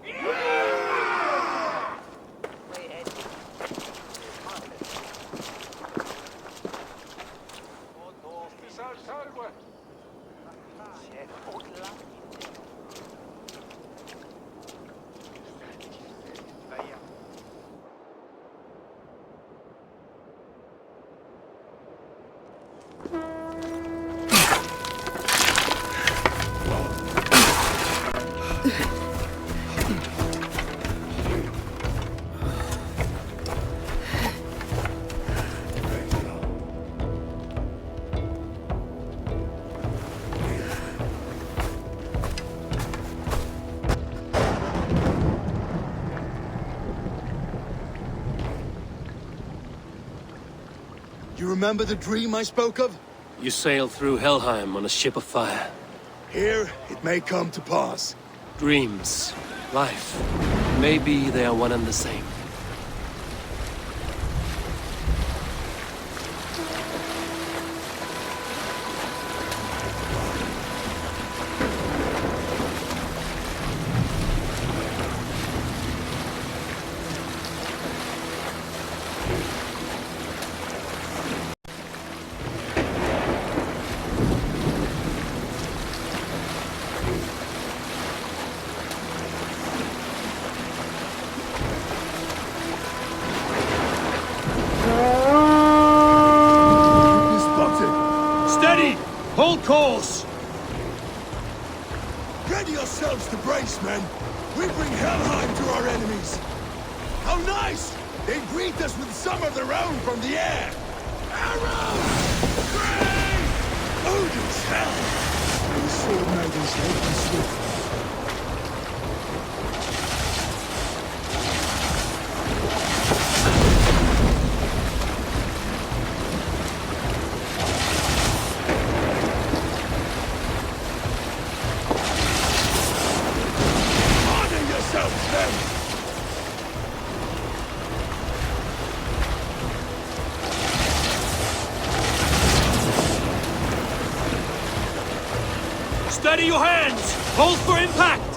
You remember the dream I spoke of? You sailed through Helheim on a ship of fire. Here, it may come to pass. Dreams, life, maybe they are one and the same. Hold course! Ready yourselves to brace, men! We bring Helheim to our enemies! How nice! They greet us with some of their own from the air! Arrows! Great! Odin's hell! These sword maidens hate me swift. Steady your hands! Hold for impact!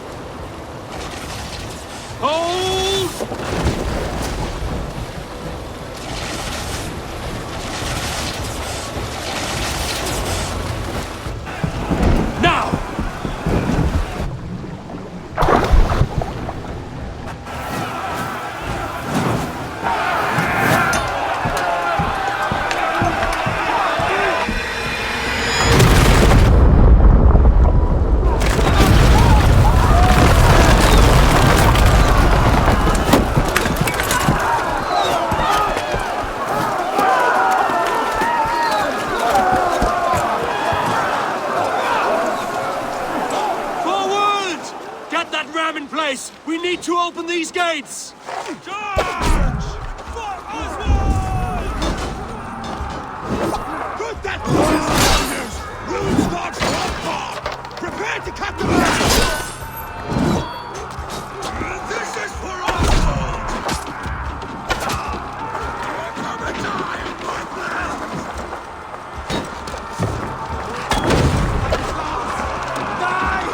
Hold! We need to open these gates! Charge! For Oswald! Put that noise! Rude starts from far! Prepare to cut them down! This is for Oswald! Come and die in my hands! Die!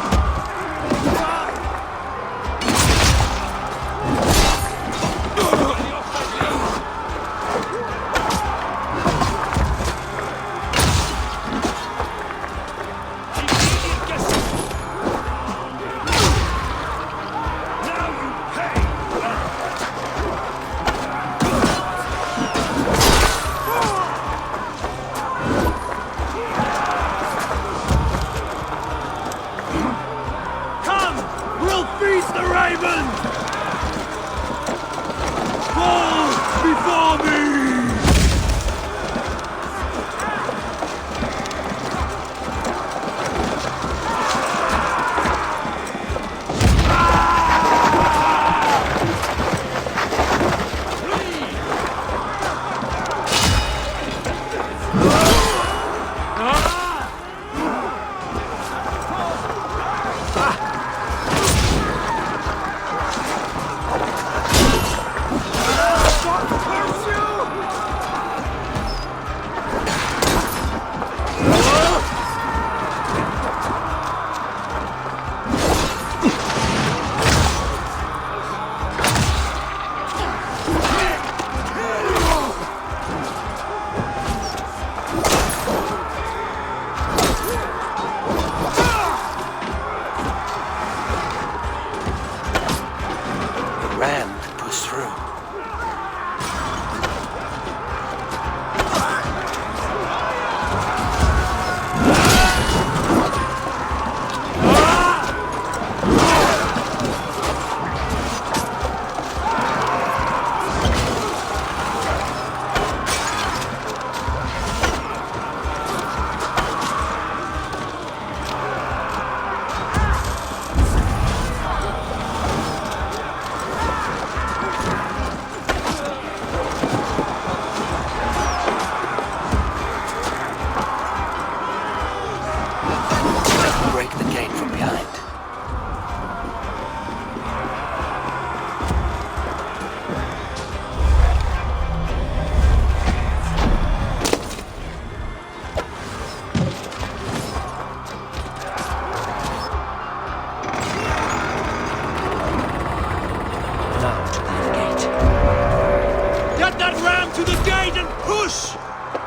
To the gate and push!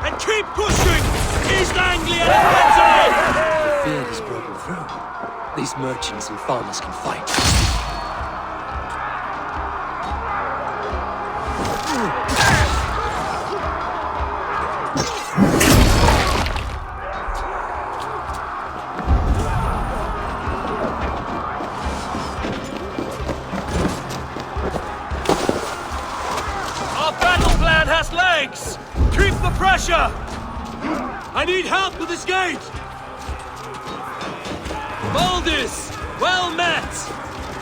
And keep pushing! East Anglia and The field is broken through. These merchants and farmers can fight. Our battle plan has legs! Keep the pressure! I need help with this gate! Baldis! Well met!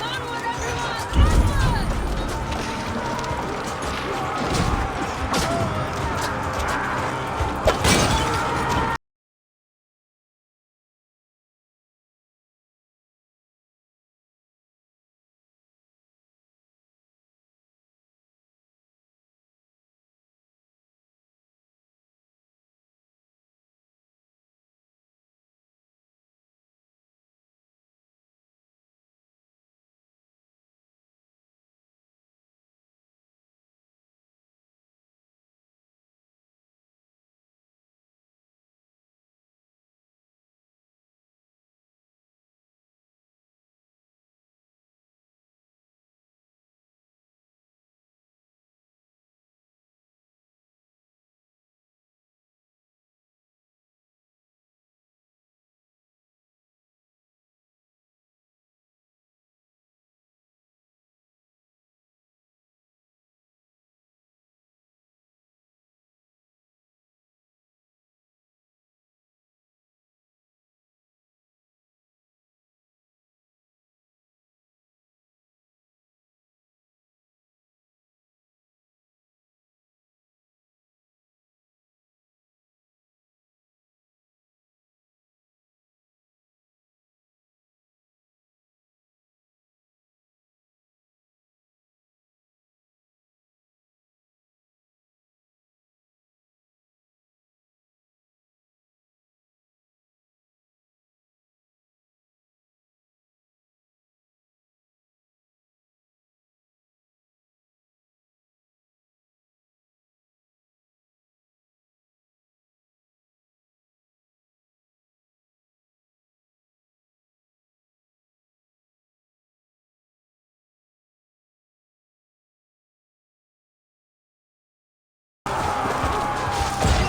Onward, everyone!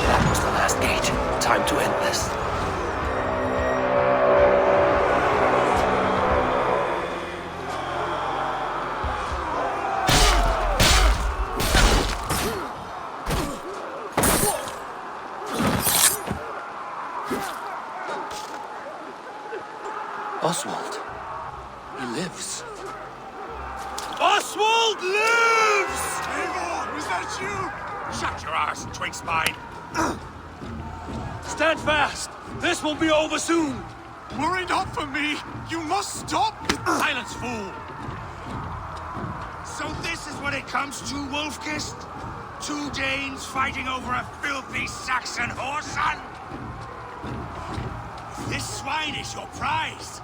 That was the last gate. Time to end this. Oswald. He lives. Oswald lives! Eivor, was that you? Shut your arse, twig spine! Stand fast! This will be over soon! Worry not for me! You must stop! Silence, fool! So this is what it comes to, Wolfkist? 2 Danes fighting over a filthy Saxon whoreson? If this swine is your prize,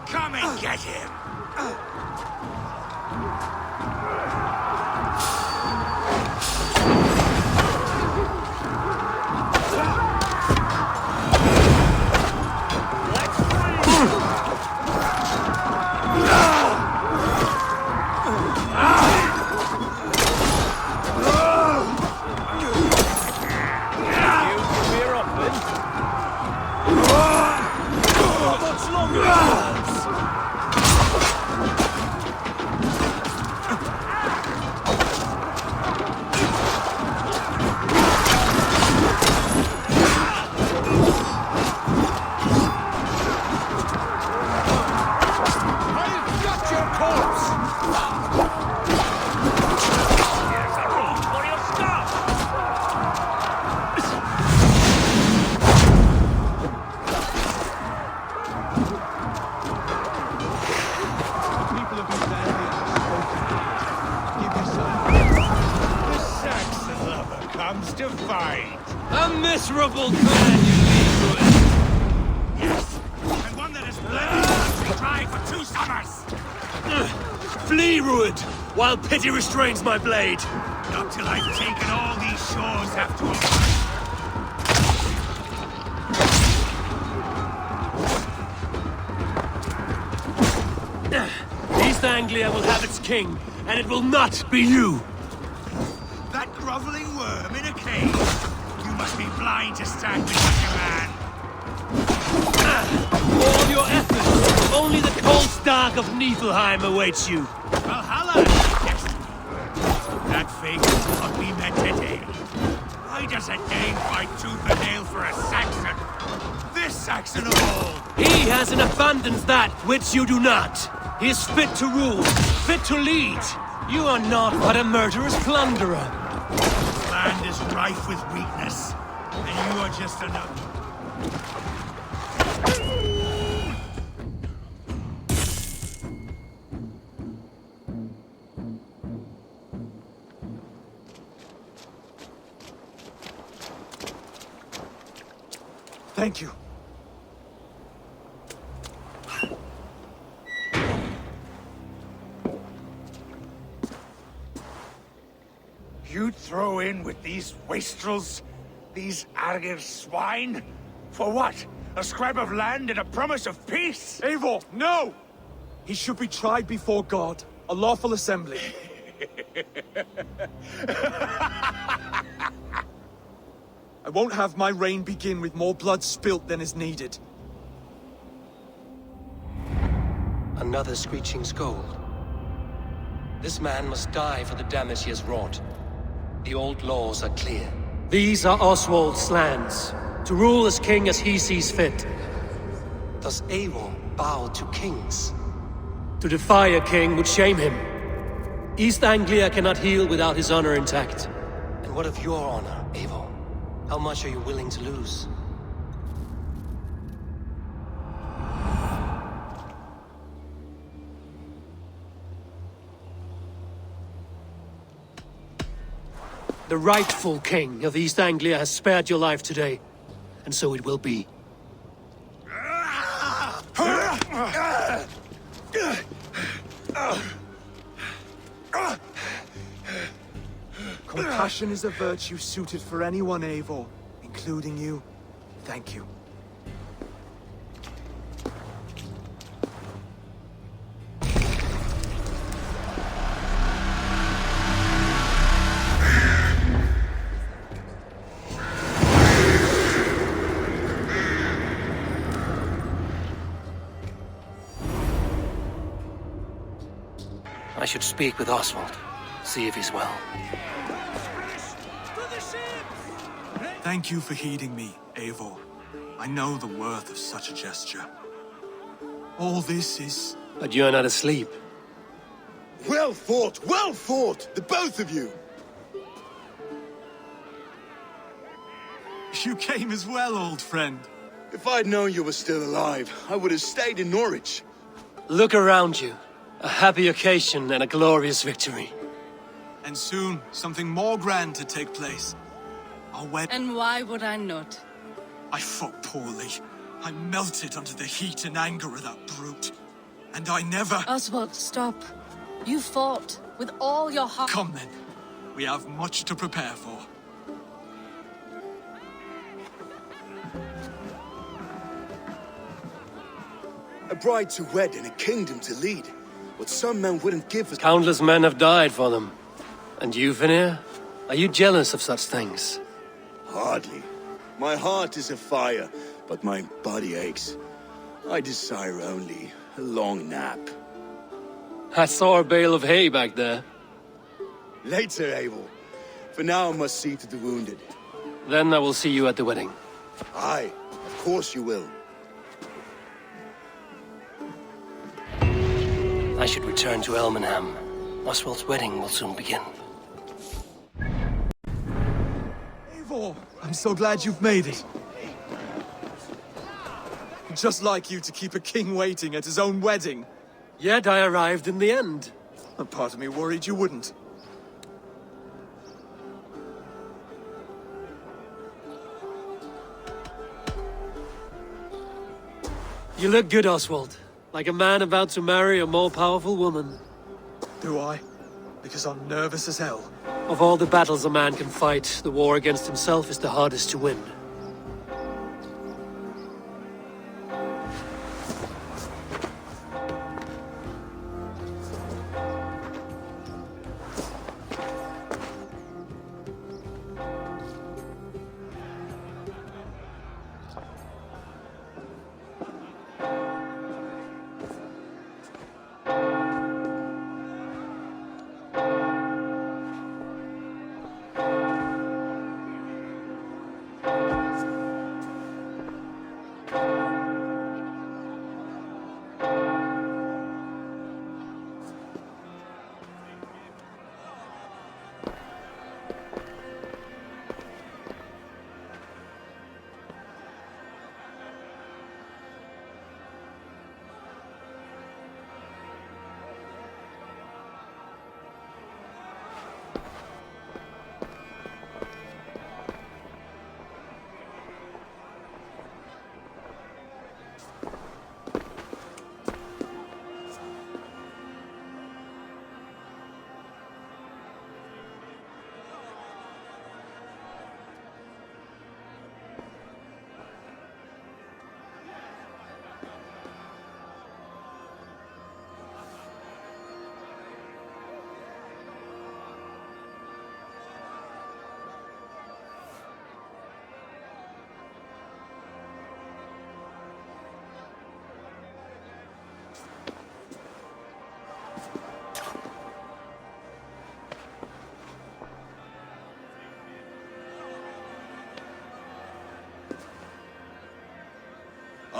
come and get him! To fight. A miserable clan you lead to it. Yes, and one that has bled to try for 2 summers. Flee, Rued, while pity restrains my blade. Not till I've taken all these shores have to offer. East Anglia will have its king, and it will not be you! That groveling worm in a cage? You must be blind to stand with such a man. All your efforts, only the cold stark of Niflheim awaits you. Valhalla is your destiny. That fate is what we met today. Why does a Dane fight tooth and nail for a Saxon? This Saxon of all! He has in abundance that which you do not. He is fit to rule, fit to lead. You are not but a murderous plunderer. The land is rife with weakness, and you are just another. Thank you. You'd throw in with these wastrels? These Argir swine? For what? A scrap of land and a promise of peace? Eivor, no! He should be tried before God, a lawful assembly. I won't have my reign begin with more blood spilt than is needed. Another screeching scold. This man must die for the damage he has wrought. The old laws are clear. These are Oswald's lands, to rule as king as he sees fit. Does Eivor bow to kings? To defy a king would shame him. East Anglia cannot heal without his honor intact. And what of your honor, Eivor? How much are you willing to lose? The rightful king of East Anglia has spared your life today, and so it will be. Compassion is a virtue suited for anyone, Eivor, including you. Thank you. I should speak with Oswald, see if he's well. Thank you for heeding me, Eivor. I know the worth of such a gesture. All this is... But you're not asleep. Well fought, the both of you! You came as well, old friend. If I'd known you were still alive, I would have stayed in Norwich. Look around you. A happy occasion and a glorious victory. And soon, something more grand to take place. Our wedding. And why would I not? I fought poorly. I melted under the heat and anger of that brute. And I never... Oswald, stop. You fought with all your heart. Come then. We have much to prepare for. A bride to wed and a kingdom to lead. What some men wouldn't give us. Countless men have died for them. And you, Vanir? Are you jealous of such things? Hardly. My heart is afire, but my body aches. I desire only a long nap. I saw a bale of hay back there. Later, Eivor. For now, I must see to the wounded. Then I will see you at the wedding. Aye, of course you will. I should return to Elmenham. Oswald's wedding will soon begin. Eivor, I'm so glad you've made it. Just like you to keep a king waiting at his own wedding. Yet I arrived in the end. A part of me worried you wouldn't. You look good, Oswald. Like a man about to marry a more powerful woman. Do I? Because I'm nervous as hell. Of all the battles a man can fight, the war against himself is the hardest to win.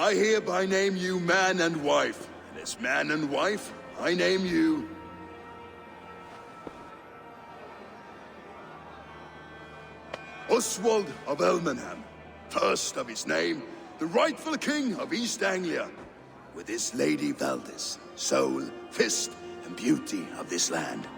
I hereby name you man and wife. And as man and wife, I name you... Oswald of Elmenham, first of his name, the rightful king of East Anglia, with his lady Valdis, soul, fist, and beauty of this land.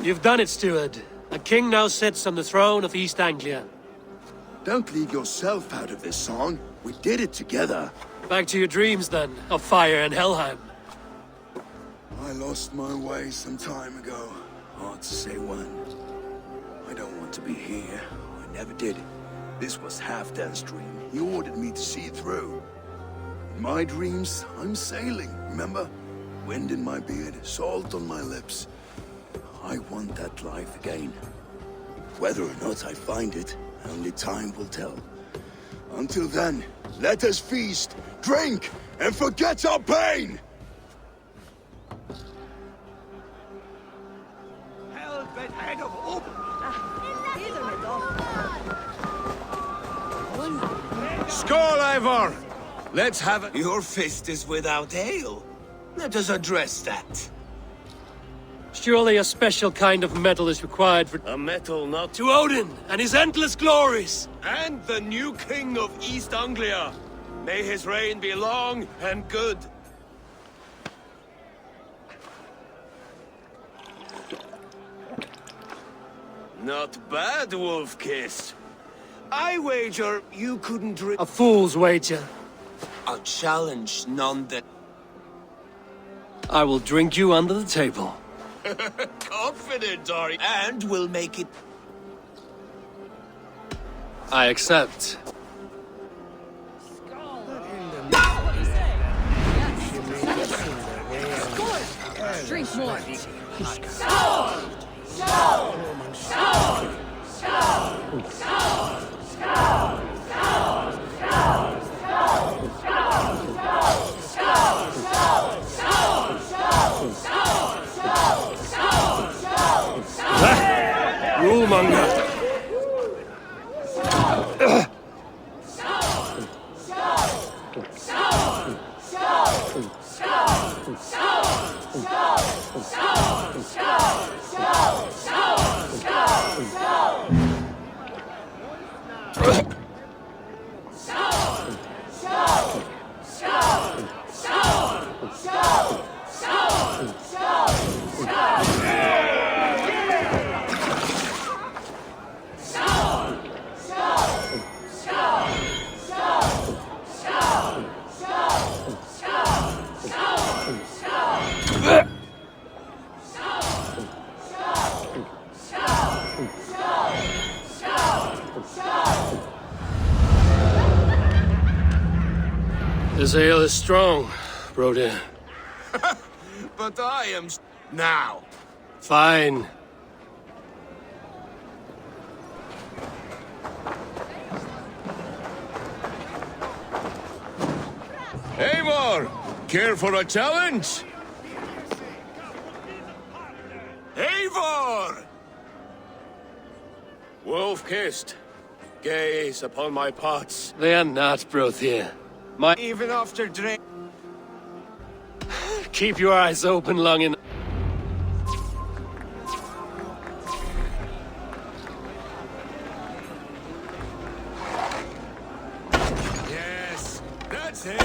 You've done it, steward. A king now sits on the throne of East Anglia. Don't leave yourself out of this song. We did it together. Back to your dreams, then, of fire and Helheim. I lost my way some time ago. Hard to say when. I don't want to be here. I never did. This was Halfdan's dream. He ordered me to see it through. In my dreams, I'm sailing, remember? Wind in my beard, salt on my lips. I want that life again. Whether or not I find it, only time will tell. Until then, let us feast, drink, and forget our pain! Helvete head of oak! Skål, Ivar! Let's have it. Your fist is without ale. Let us address that. Surely a special kind of metal is required for... A metal not... To Odin and his endless glories! And the new king of East Anglia. May his reign be long and good. Not bad, Wolf-Kiss. I wager you couldn't drink... A fool's wager. A challenge none that... I will drink you under the table. Confident, are you? And we'll make it... I accept. Drink more. Rulemonger. This ale is strong, Brody. But I am... Now. Fine. Eivor! Care for a challenge? Eivor! Wolf-kissed. Gaze upon my pots. They are not, Brothier. My... Even after drink... Keep your eyes open long enough. Yes, that's it.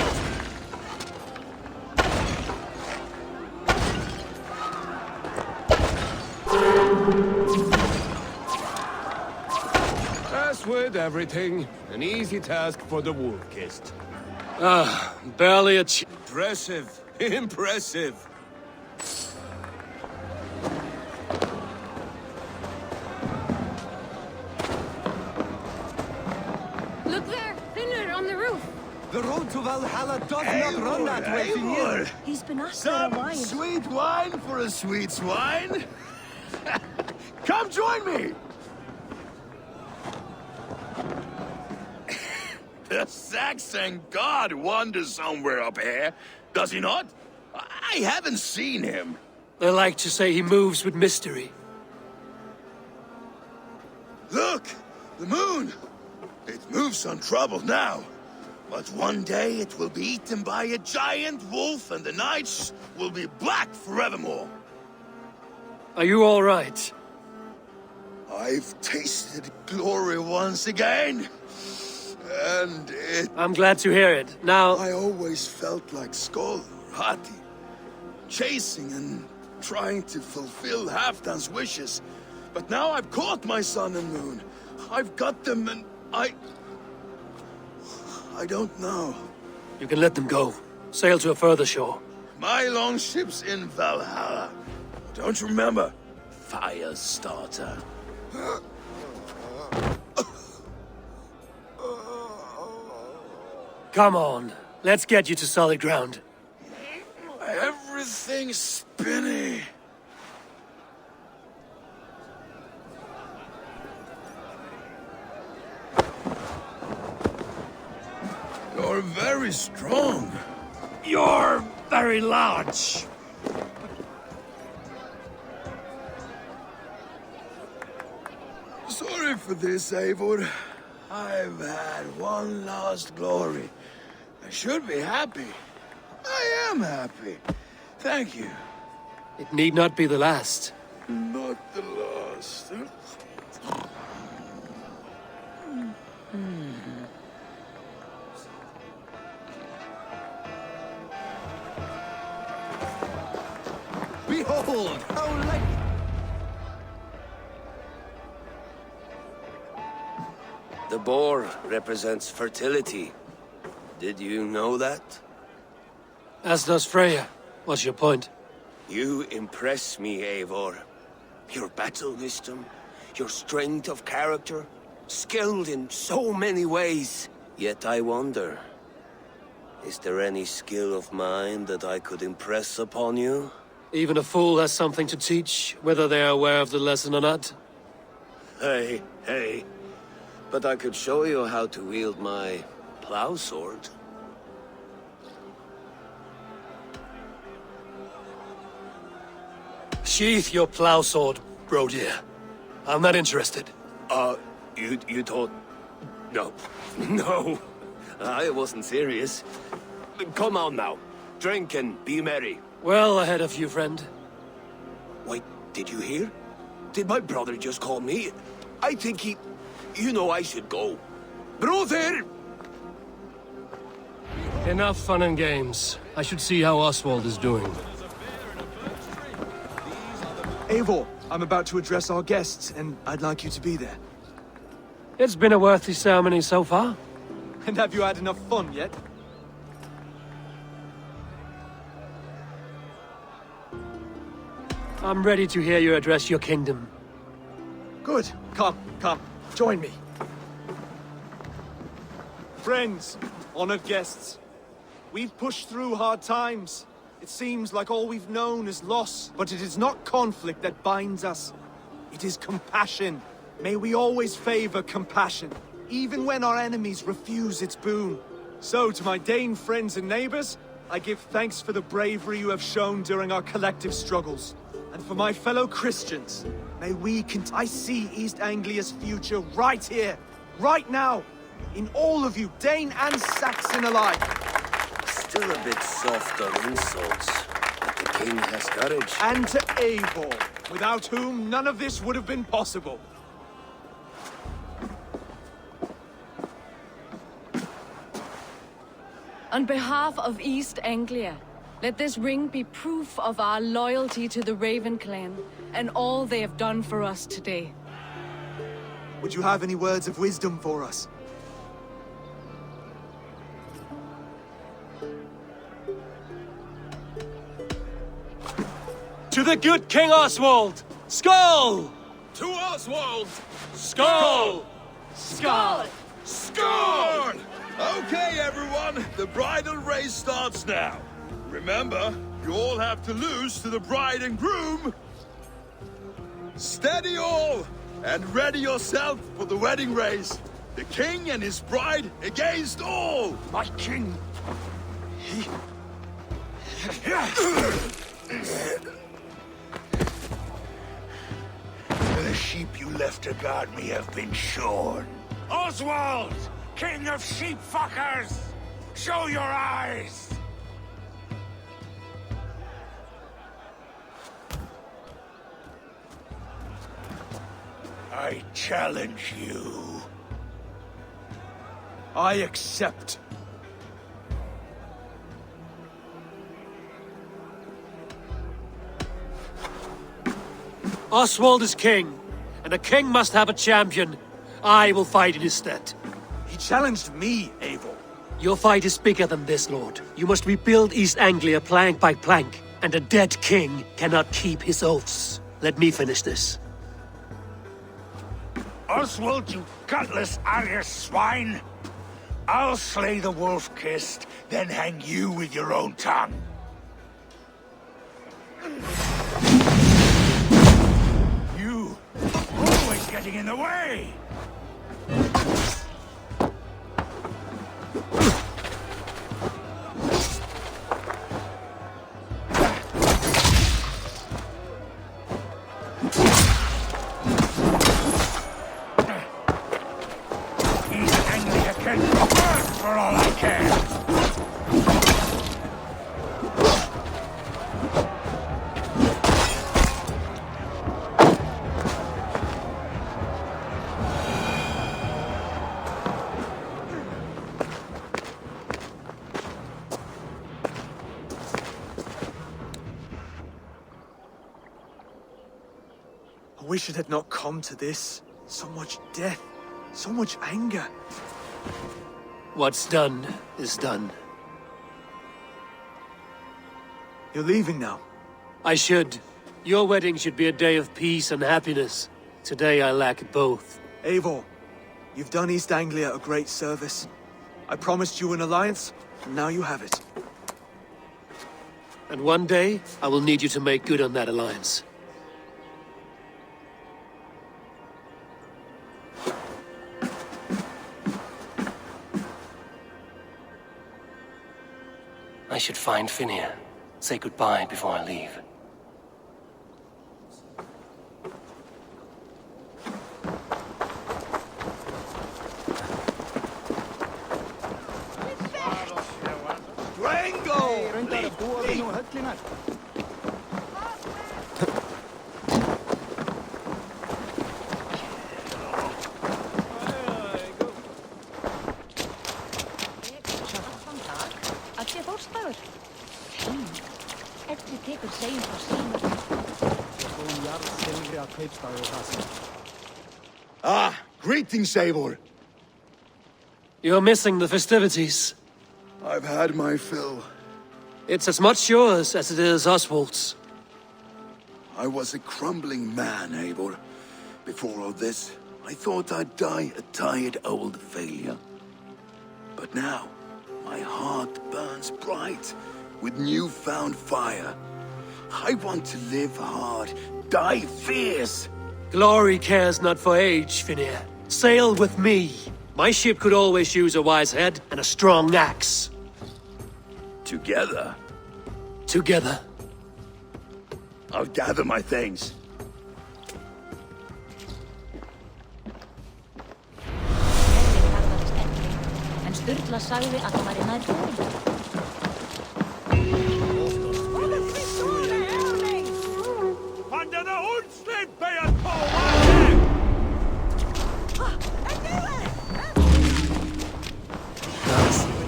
As with everything, an easy task for the wolf-kissed. Ah, barely a Impressive. Impressive. Look there! Thinner on the roof! The road to Valhalla does not run that way, Eivor! He's been after a Some wine. sweet wine for a sweet swine? Come join me! The Saxon god wanders somewhere up here, does he not? I haven't seen him. They like to say he moves with mystery. Look! The moon! It moves untroubled now. But one day it will be eaten by a giant wolf and the nights will be black forevermore. Are you all right? I've tasted glory once again. And I'm glad to hear it. Now... I always felt like Skoll or Hati. Chasing and trying to fulfill Halfdan's wishes. But now I've caught my sun and moon. I've got them and I don't know. You can let them go. Sail to a further shore. My longship's in Valhalla. Don't you remember? Firestarter. Come on. Let's get you to solid ground. Everything's spinny. You're very strong. You're very large. Sorry for this, Eivor. I've had one last glory. I should be happy. I am happy. Thank you. It need not be the last. Not the last. Behold, how late... The boar represents fertility. Did you know that? As does Freya. What's your point? You impress me, Eivor. Your battle wisdom, your strength of character, skilled in so many ways. Yet I wonder, is there any skill of mine that I could impress upon you? Even a fool has something to teach, whether they are aware of the lesson or not. Hey. But I could show you how to wield my plow sword. Sheath your plow sword, Brody. I'm not interested. You thought... No. No. I wasn't serious. Come on now. Drink and be merry. Well ahead of you, friend. Wait, did you hear? Did my brother just call me? I think he... You know I should go. Brother! Enough fun and games. I should see how Oswald is doing. Eivor, I'm about to address our guests, and I'd like you to be there. It's been a worthy ceremony so far. And have you had enough fun yet? I'm ready to hear you address your kingdom. Good. Come. Join me. Friends, honored guests, We've pushed through hard times. It seems like all we've known is loss, but it is not conflict that binds us. It is compassion. May we always favor compassion, even when our enemies refuse its boon. So, to my Dane friends and neighbors, I give thanks for the bravery you have shown during our collective struggles. And for my fellow Christians, may we I see East Anglia's future right here, right now, in all of you, Dane and Saxon alike. Still a bit soft on insults, but the king has courage. And to Eivor, without whom none of this would have been possible. On behalf of East Anglia, let this ring be proof of our loyalty to the Raven clan and all they have done for us today. Would you have any words of wisdom for us? To the good King Oswald! Skull! To Oswald! Skull! Skull! Scorn! Okay, everyone, the bridal race starts now. Remember, you all have to lose to the bride and groom. Steady all, and ready yourself for the wedding race. The king and his bride against all. My king! The sheep you left to guard me have been shorn. Oswald! King of sheep fuckers! Show your eyes! I challenge you. I accept. Oswald is king, and a king must have a champion. I will fight in his stead. He challenged me, Eivor. Your fight is bigger than this, Lord. You must rebuild East Anglia plank by plank, and a dead king cannot keep his oaths. Let me finish this. Oswald, you gutless Arya swine! I'll slay the wolf-kissed, then hang you with your own tongue. You, always getting in the way! For all I care. I wish it had not come to this. So much death, so much anger. What's done is done. You're leaving now. I should. Your wedding should be a day of peace and happiness. Today I lack both. Eivor, you've done East Anglia a great service. I promised you an alliance, and now you have it. And one day, I will need you to make good on that alliance. I should find Finnea. Say goodbye before I leave. Ah, greetings, Eivor. You're missing the festivities. I've had my fill. It's as much yours as it is Oswald's. I was a crumbling man, Eivor. Before all this, I thought I'd die a tired old failure. But now, My heart burns bright with newfound fire. I want to live hard, die fierce. Glory cares not for age, Finir. Sail with me. My ship could always use a wise head and a strong axe. Together? Together. I'll gather my things. En Sturla sagði að það væri nær búin. Under the Hundslip by a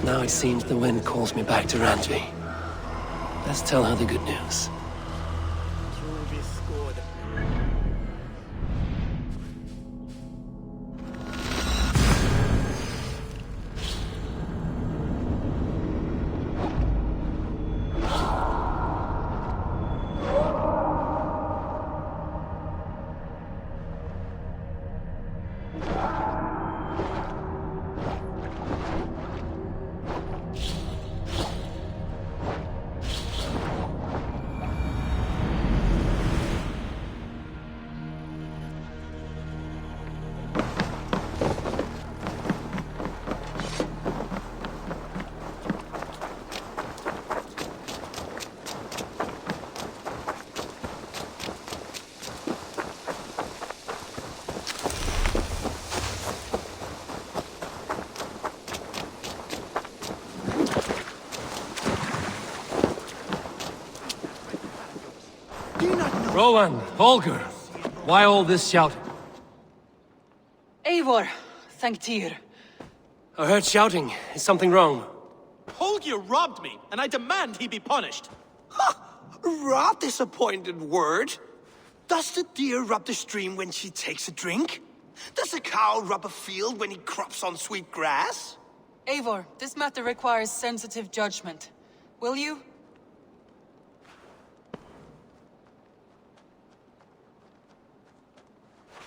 Now it seems the wind calls me back to Randvi. Let's tell her the good news. Rowan, Holger, why all this shouting? Eivor, thank Tyr. I heard shouting. Is something wrong? Holger robbed me, and I demand he be punished. Rot disappointed word. Does the deer rub the stream when she takes a drink? Does a cow rub a field when he crops on sweet grass? Eivor, this matter requires sensitive judgment. Will you?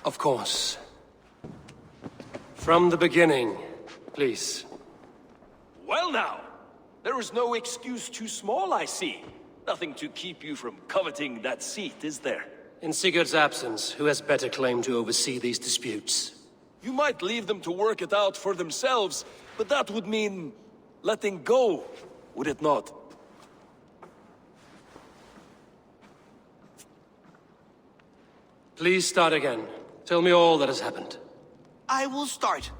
Of course. From the beginning, please. Well now, there is no excuse too small, I see. Nothing to keep you from coveting that seat, is there? In Sigurd's absence, who has better claim to oversee these disputes? You might leave them to work it out for themselves, but that would mean letting go, would it not? Please start again. Tell me all that has happened. I will start.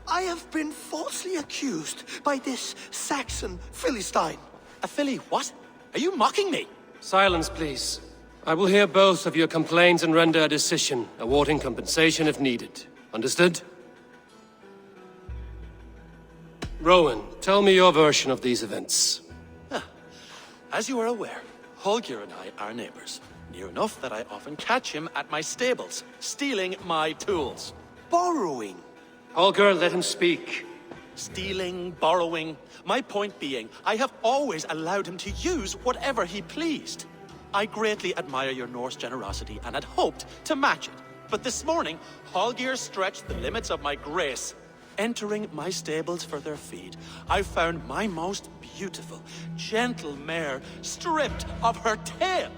I have been falsely accused by this Saxon Philistine. A Philly what? Are you mocking me? Silence, please. I will hear both of your complaints and render a decision, awarding compensation if needed. Understood? Rowan, tell me your version of these events. As you are aware, Holger and I are neighbors. Near enough that I often catch him at my stables, stealing my tools. Borrowing. Holger, let him speak. Stealing, borrowing. My point being, I have always allowed him to use whatever he pleased. I greatly admire your Norse generosity and had hoped to match it. But this morning, Holger stretched the limits of my grace. Entering my stables for their feed, I found my most beautiful, gentle mare stripped of her tail.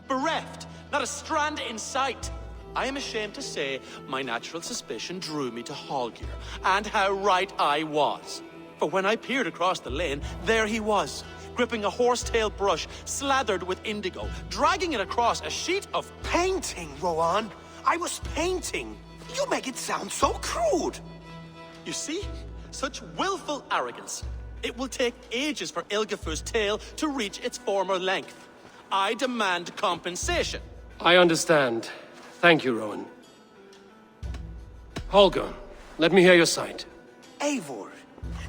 Bereft, not a strand in sight. I am ashamed to say my natural suspicion drew me to Holger, and how right I was. For when I peered across the lane, there he was, gripping a horsetail brush slathered with indigo, dragging it across a sheet of painting, Rowan. I was painting. You make it sound so crude. You see? Such willful arrogance. It will take ages for Ilgefu's tail to reach its former length. I demand compensation. I understand. Thank you, Rowan. Holger, let me hear your side. Eivor,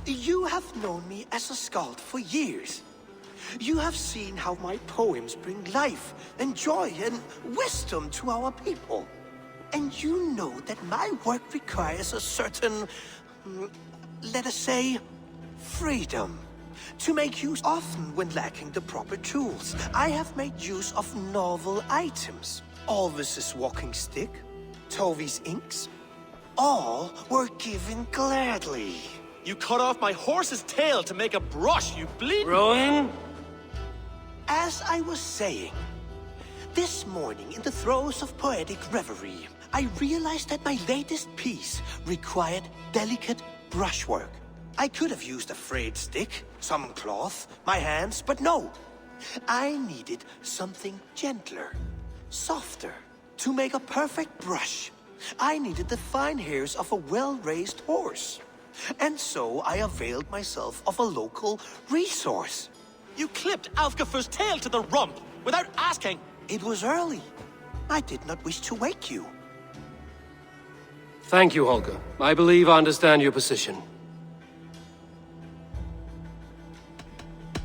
you have known me as a skald for years. You have seen how my poems bring life and joy and wisdom to our people. And you know that my work requires a certain, let us say, freedom. To make use often when lacking the proper tools. I have made use of novel items. Alvis's walking stick, Tovi's inks. All were given gladly. You cut off my horse's tail to make a brush, you bleed— Rowan? As I was saying, this morning in the throes of poetic reverie, I realized that my latest piece required delicate brushwork. I could have used a frayed stick, some cloth, my hands, but no. I needed something gentler, softer. To make a perfect brush, I needed the fine hairs of a well-raised horse. And so I availed myself of a local resource. You clipped Alfgafur's tail to the rump, without asking. It was early. I did not wish to wake you. Thank you, Holger. I believe I understand your position.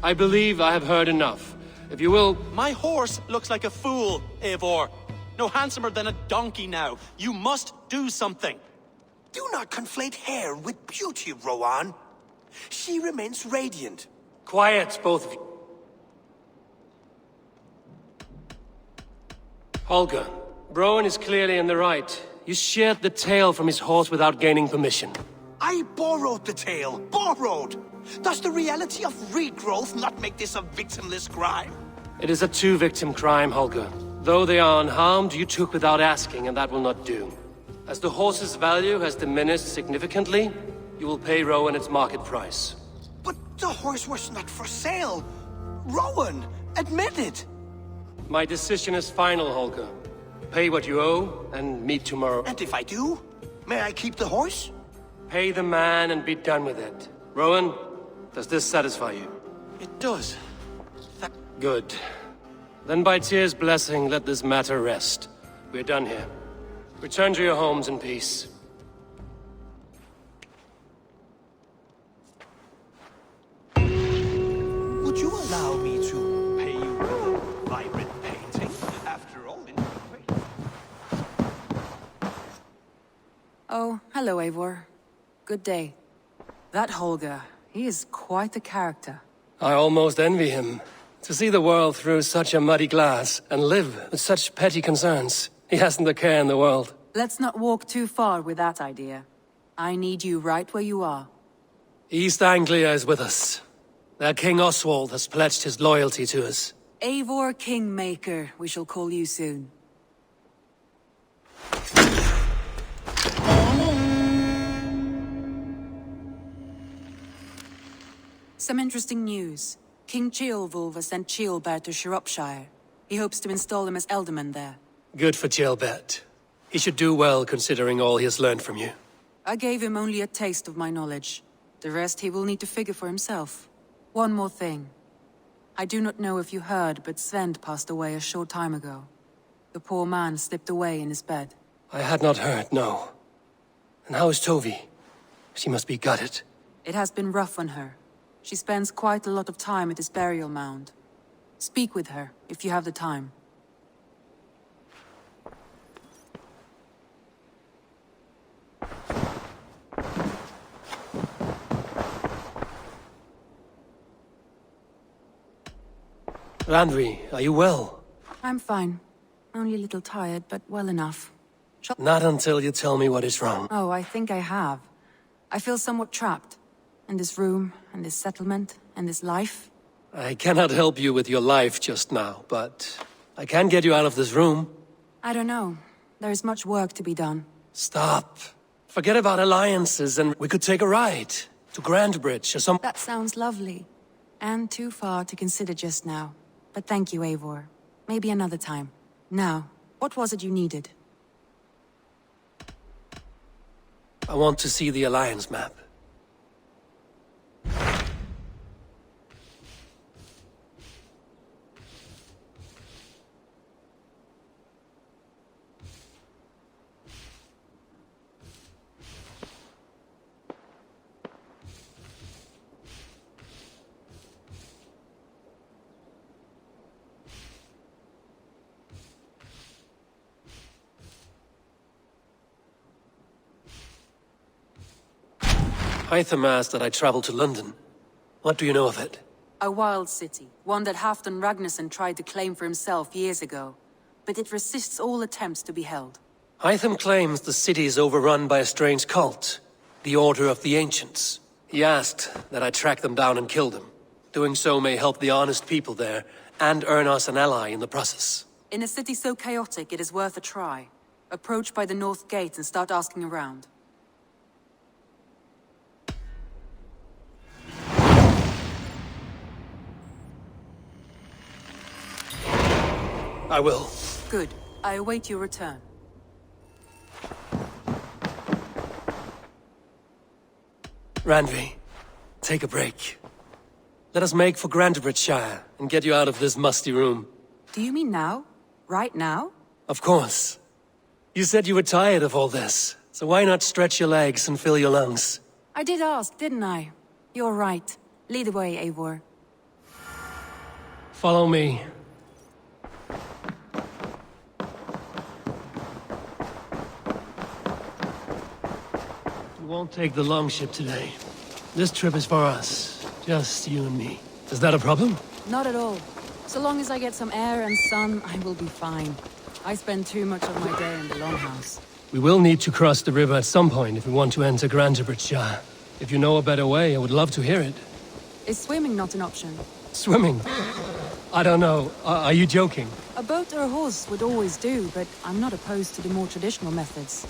I believe I have heard enough. If you will— My horse looks like a fool, Eivor. No handsomer than a donkey now. You must do something. Do not conflate hair with beauty, Rowan. She remains radiant. Quiet, both of you. Holger, Rowan is clearly in the right. You sheared the tail from his horse without gaining permission. I borrowed the tail. Borrowed! Does the reality of regrowth not make this a victimless crime? It is a two-victim crime, Holger. Though they are unharmed, you took without asking, and that will not do. As the horse's value has diminished significantly, you will pay Rowan its market price. But the horse was not for sale. Rowan, admit it. My decision is final, Holger. Pay what you owe, and meet tomorrow. And if I do, may I keep the horse? Pay the man and be done with it. Rowan, does this satisfy you? It does. Good. Then by Tyr's blessing, let this matter rest. We're done here. Return to your homes in peace. Would you allow me to pay you with a vibrant painting? After all, Oh, hello, Eivor. Good day. That Holger, he is quite the character. I almost envy him. To see the world through such a muddy glass and live with such petty concerns. He hasn't a care in the world. Let's not walk too far with that idea. I need you right where you are. East Anglia is with us. Their King Oswald has pledged his loyalty to us. Eivor Kingmaker, we shall call you soon. Some interesting news. King Ceolwulf has sent Ceolbert to Shropshire. He hopes to install him as Elderman there. Good for Ceolbert. He should do well considering all he has learned from you. I gave him only a taste of my knowledge. The rest he will need to figure for himself. One more thing. I do not know if you heard, but Svend passed away a short time ago. The poor man slipped away in his bed. I had not heard, no. And how is Tovi? She must be gutted. It has been rough on her. She spends quite a lot of time at his burial mound. Speak with her, if you have the time. Randvi, are you well? I'm fine. Only a little tired, but well enough. Not until you tell me what is wrong. Oh, I think I have. I feel somewhat trapped. In this room, and this settlement, and this life. I cannot help you with your life just now, but I can get you out of this room. I don't know. There is much work to be done. Stop. Forget about alliances and we could take a ride to Grandbridge or some— That sounds lovely. And too far to consider just now. But thank you, Eivor. Maybe another time. Now, what was it you needed? I want to see the Alliance map. Hytham asked that I travel to London. What do you know of it? A wild city, one that Halfdan Ragnarsson tried to claim for himself years ago. But it resists all attempts to be held. Hytham claims the city is overrun by a strange cult, the Order of the Ancients. He asked that I track them down and kill them. Doing so may help the honest people there, and earn us an ally in the process. In a city so chaotic, it is worth a try. Approach by the north gate and start asking around. I will. Good. I await your return. Randvi, take a break. Let us make for Grantebridgeshire and get you out of this musty room. Do you mean now? Right now? Of course. You said you were tired of all this, so why not stretch your legs and fill your lungs? I did ask, didn't I? You're right. Lead the way, Eivor. Follow me. We won't take the longship today. This trip is for us. Just you and me. Is that a problem? Not at all. So long as I get some air and sun, I will be fine. I spend too much of my day in the Longhouse. We will need to cross the river at some point if we want to enter Grantebridgeshire. If you know a better way, I would love to hear it. Is swimming not an option? Swimming? I don't know. Are you joking? A boat or a horse would always do, but I'm not opposed to the more traditional methods.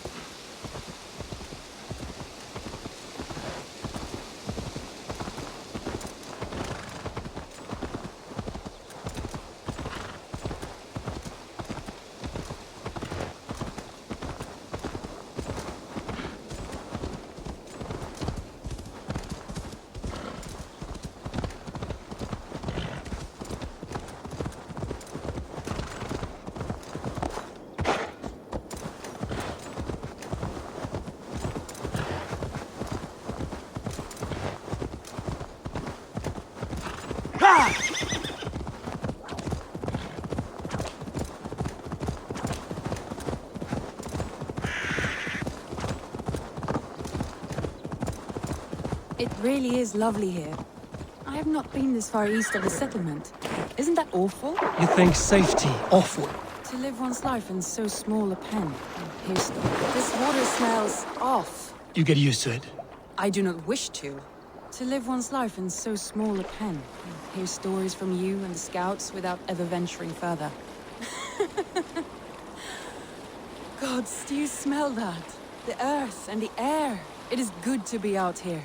It really is lovely here. I have not been this far east of the settlement. Isn't that awful? You think safety awful? To live one's life in so small a pen. Here's this water smells off. You get used to it. I do not wish to. To live one's life in so small a pen. Hear stories from you and the scouts without ever venturing further. Gods, do you smell that? The earth and the air. It is good to be out here.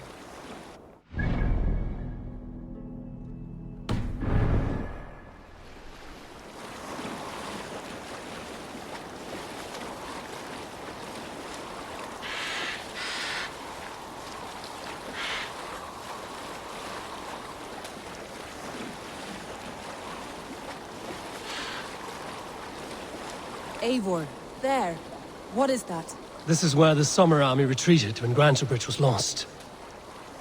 Eivor, there. What is that? This is where the Summer Army retreated when Grantebridge was lost.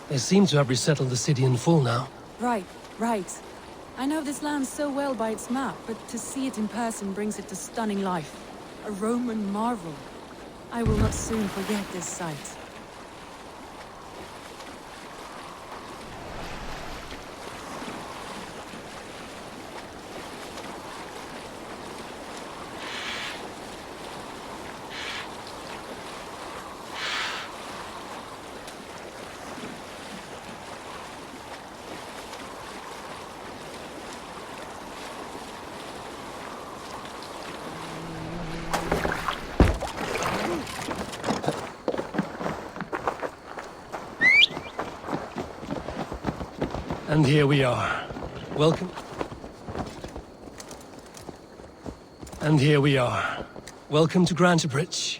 They seem to have resettled the city in full now. Right, right. I know this land so well by its map, but to see it in person brings it to stunning life. A Roman marvel. I will not soon forget this sight. And here we are. Welcome. And here we are. Welcome to Grantebridge.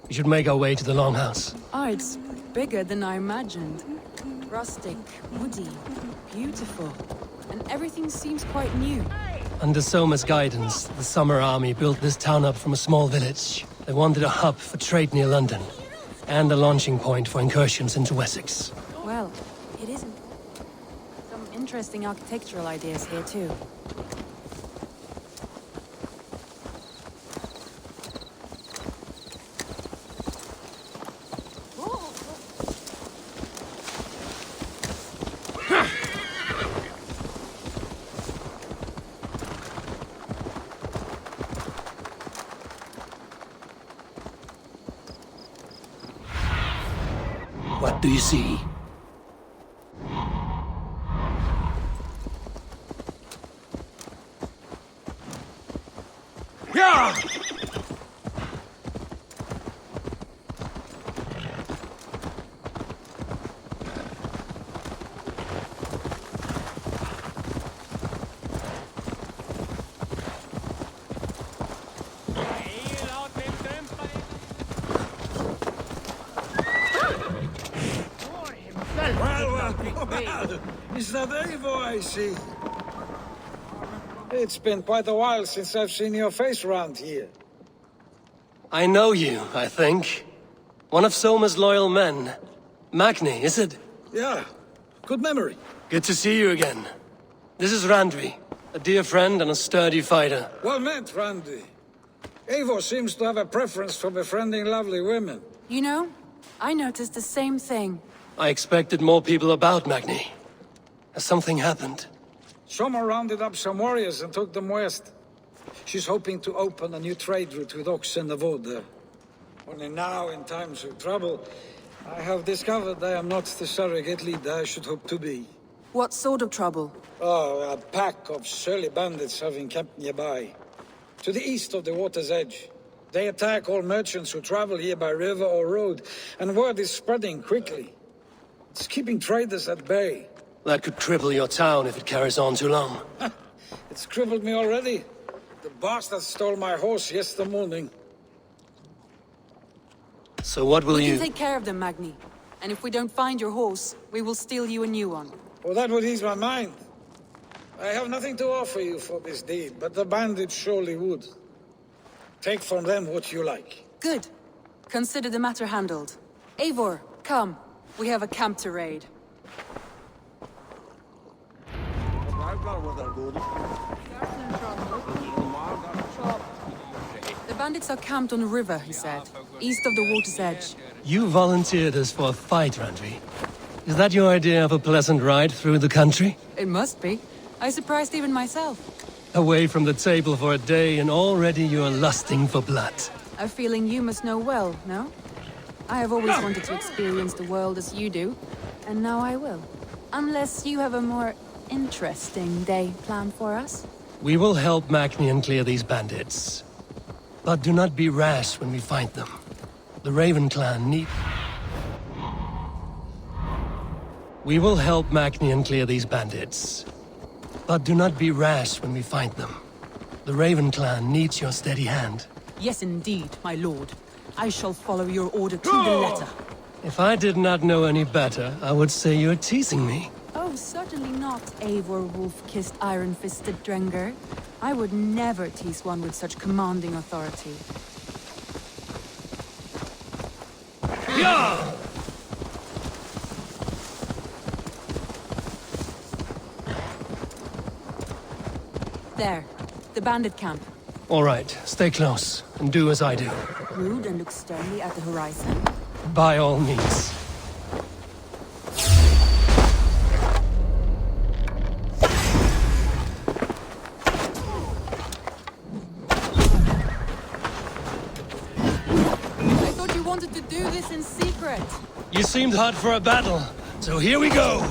We should make our way to the Longhouse. Oh, it's bigger than I imagined. Rustic, woody, beautiful. And everything seems quite new. Under Soma's guidance, the Summer Army built this town up from a small village. They wanted a hub for trade near London, and a launching point for incursions into Wessex. Well, it isn't. Some interesting architectural ideas here, too. What do you see? Is that Eivor I see? It's been quite a while since I've seen your face around here. I know you, I think. One of Soma's loyal men. Magni, is it? Yeah, good memory. Good to see you again. This is Randvi, a dear friend and a sturdy fighter. Well met, Randy. Eivor seems to have a preference for befriending lovely women. You know, I noticed the same thing. I expected more people about Magni. Has something happened? Soma rounded up some warriors and took them west. She's hoping to open a new trade route with Oxen and Voda. Only now, in times of trouble, I have discovered I am not the surrogate leader I should hope to be. What sort of trouble? Oh, a pack of surly bandits have encamped nearby. To the east of the water's edge. They attack all merchants who travel here by river or road, and word is spreading quickly. It's keeping traders at bay. That could cripple your town if it carries on too long. It's crippled me already. The bastard stole my horse yesterday morning. So what will you... We can take care of them, Magni. And if we don't find your horse, we will steal you a new one. Well, that would ease my mind. I have nothing to offer you for this deed, but the bandits surely would. Take from them what you like. Good. Consider the matter handled. Eivor, come. We have a camp to raid. The bandits are camped on a river, he said, east of the water's edge. You volunteered us for a fight, Randvi. Is that your idea of a pleasant ride through the country? It must be. I surprised even myself. Away from the table for a day and already you're lusting for blood. A feeling you must know well, no? I have always wanted to experience the world as you do, and now I will. Unless you have a more interesting day planned for us? We will help Magnian clear these bandits. But do not be rash when we find them. The Raven clan need... We will help Magnian clear these bandits. But do not be rash when we find them. The Raven clan needs your steady hand. Yes, indeed, my lord. I shall follow your order to the letter. If I did not know any better, I would say you're teasing me. Oh, certainly not, Eivor wolf-kissed iron-fisted Drenger. I would never tease one with such commanding authority. Yeah! There, the bandit camp. All right, stay close, and do as I do. Rude and look sternly at the horizon. By all means. I thought you wanted to do this in secret. You seemed hot for a battle, so here we go!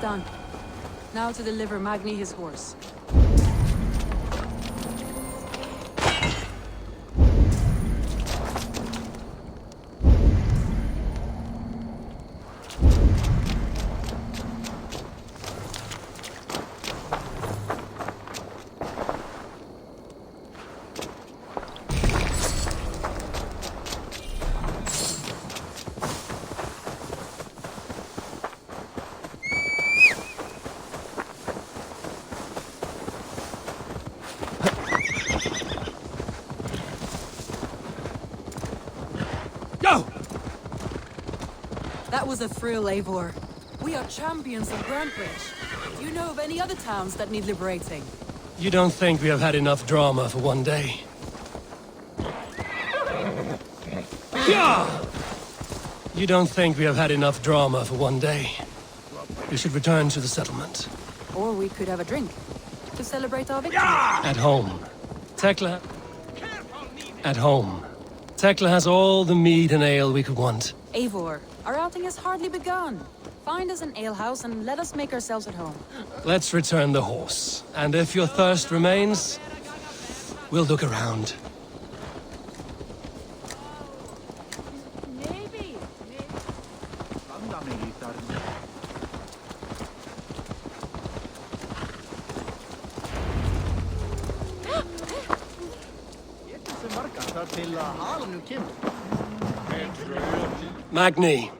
Done. Now to deliver Magni his horse. was a thrill, Eivor. We are champions of Grantbridge. Do you know of any other towns that need liberating? You don't think we have had enough drama for one day? Yeah! You don't think we have had enough drama for one day? We should return to the settlement. Or we could have a drink to celebrate our victory. At home. Tekla... At home. Tekla has all the mead and ale we could want. Eivor, our outing has hardly begun. Find us an alehouse and let us make ourselves at home. Let's return the horse. And if your thirst remains, we'll look around. Magni,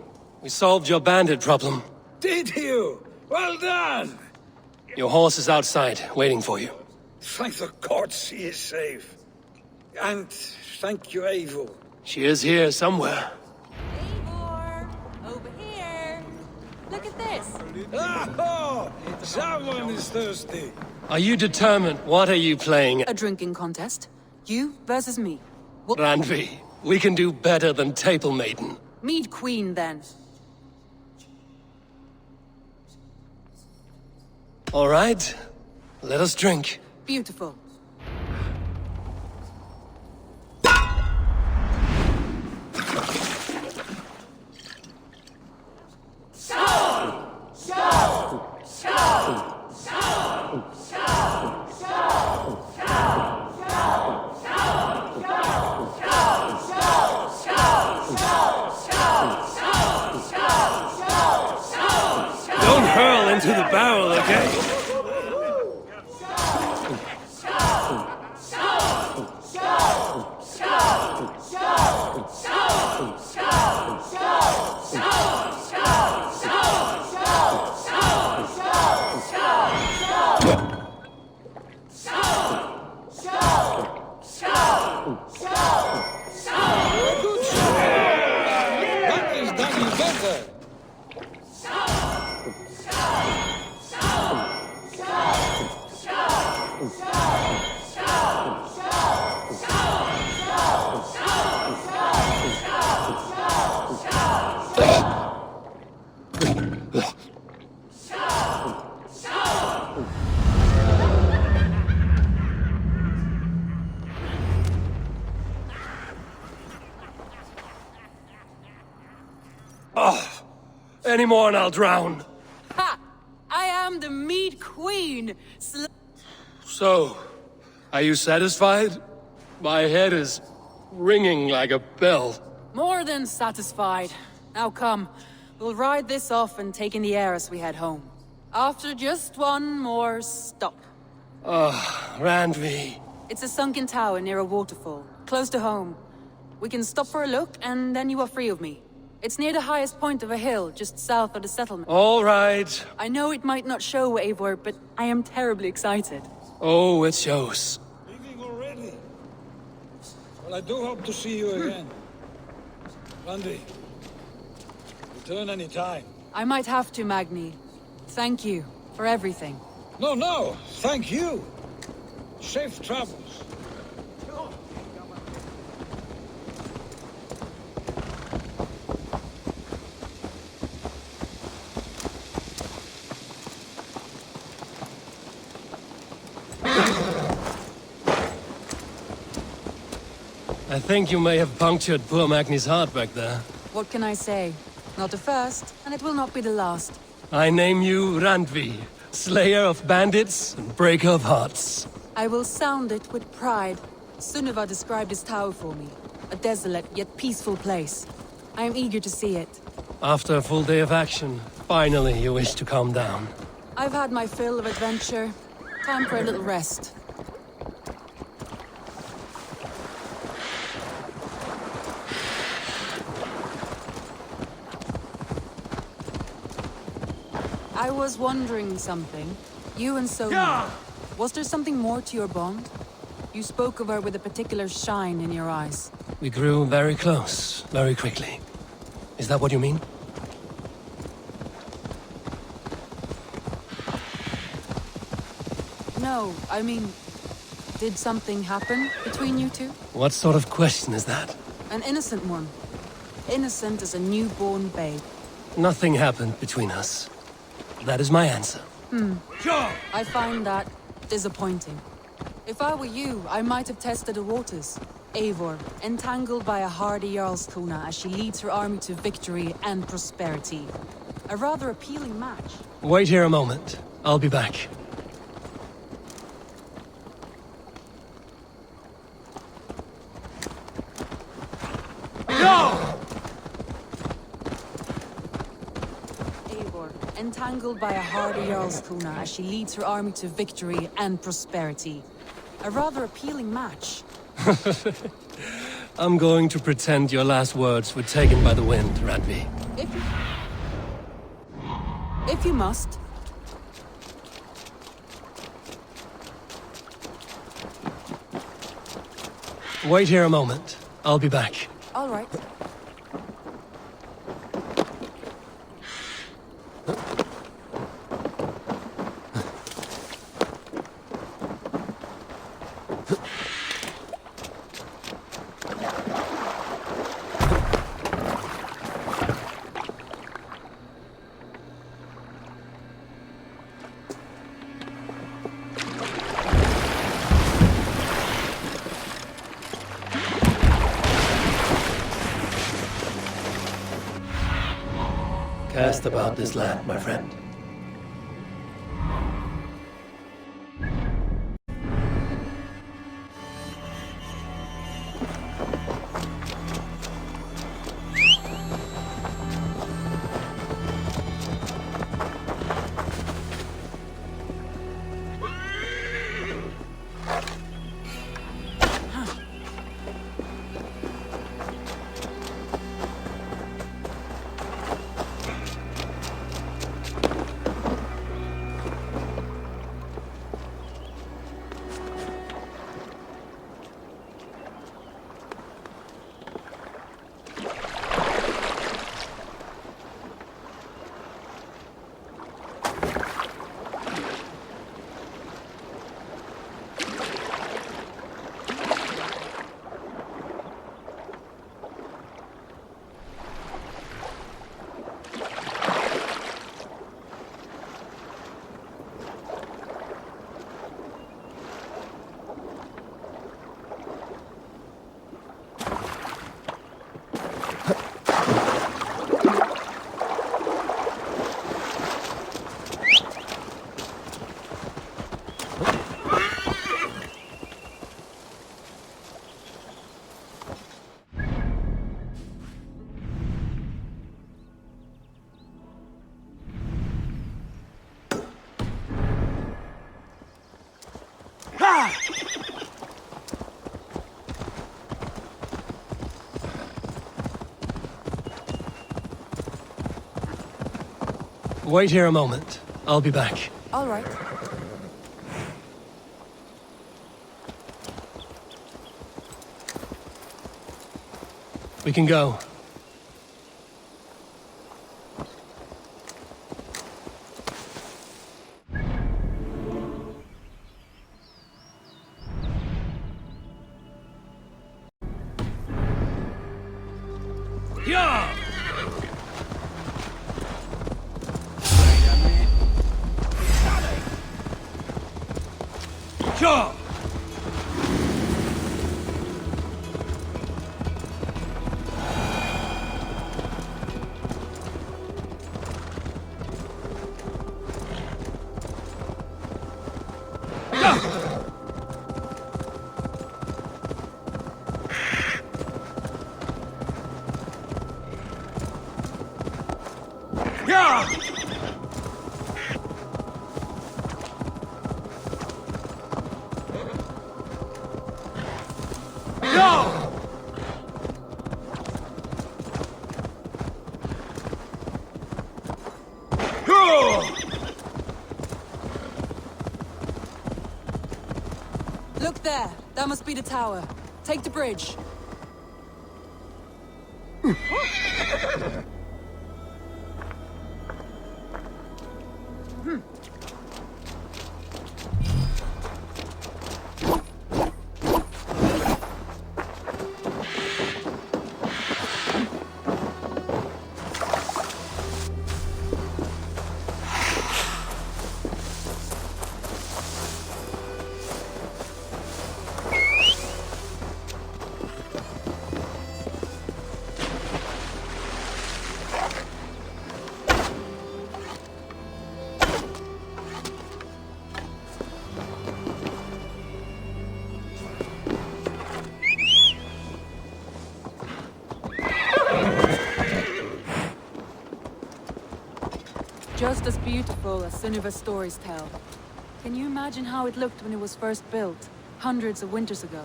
we solved your bandit problem. Did you? Well done! Your horse is outside, waiting for you. Thank the gods he is safe. And thank you, Eivor. She is here somewhere. Eivor! Over here! Look at this! Oh! Someone is thirsty. Are you determined? What are you playing? A drinking contest. You versus me. Randvi, we can do better than Table Maiden. Mead Queen, then. All right. Let us drink. Beautiful. Don't hurl into the barrel, okay? What is done better? Oh, any more and I'll drown. Ha! I am the Mead Queen! So, are you satisfied? My head is ringing like a bell. More than satisfied. Now come, we'll ride this off and take in the air as we head home. After just one more stop. Randvi. It's a sunken tower near a waterfall, close to home. We can stop for a look, and then you are free of me. It's near the highest point of a hill, just south of the settlement. All right. I know it might not show, Eivor, but I am terribly excited. Oh, it shows. Leaving already? Well, I do hope to see you again. Randy, return any time. I might have to, Magni. Thank you for everything. No, thank you. Safe travels. I think you may have punctured poor Magni's heart back there. What can I say? Not the first, and it will not be the last. I name you Randvi, slayer of bandits and breaker of hearts. I will sound it with pride. Sunniva described this tower for me. A desolate yet peaceful place. I am eager to see it. After a full day of action, finally you wish to calm down. I've had my fill of adventure. Time for a little rest. I was wondering something. You and Sonia. Was there something more to your bond? You spoke of her with a particular shine in your eyes. We grew very close, very quickly. Is that what you mean? No, I mean, did something happen between you two? What sort of question is that? An innocent one. Innocent as a newborn babe. Nothing happened between us. That is my answer. I find that disappointing. If I were you, I might have tested the waters. Eivor, entangled by a hardy Jarlskona as she leads her army to victory and prosperity. A rather appealing match. Wait here a moment. I'll be back. Eivor, entangled by a hardy Jarlskona as she leads her army to victory and prosperity. A rather appealing match. I'm going to pretend your last words were taken by the wind, Randvi. If you must. Wait here a moment. I'll be back. All right. Cast about this land, my friend. Wait here a moment. I'll be back. All right. We can go. Look there. That must be the tower. Take the bridge. just as beautiful as Sunniva's stories tell. Can you imagine how it looked when it was first built, hundreds of winters ago?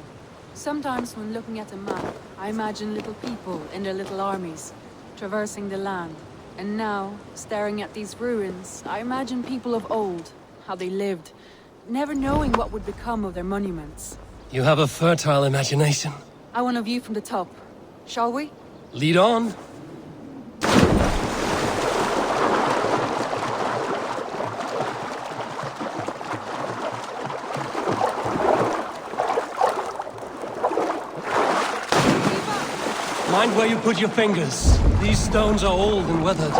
Sometimes when looking at a map, I imagine little people in their little armies, traversing the land. And now, staring at these ruins, I imagine people of old, how they lived, never knowing what would become of their monuments. You have a fertile imagination. I want a view from the top. Shall we? Lead on. Mind where you put your fingers. These stones are old and weathered.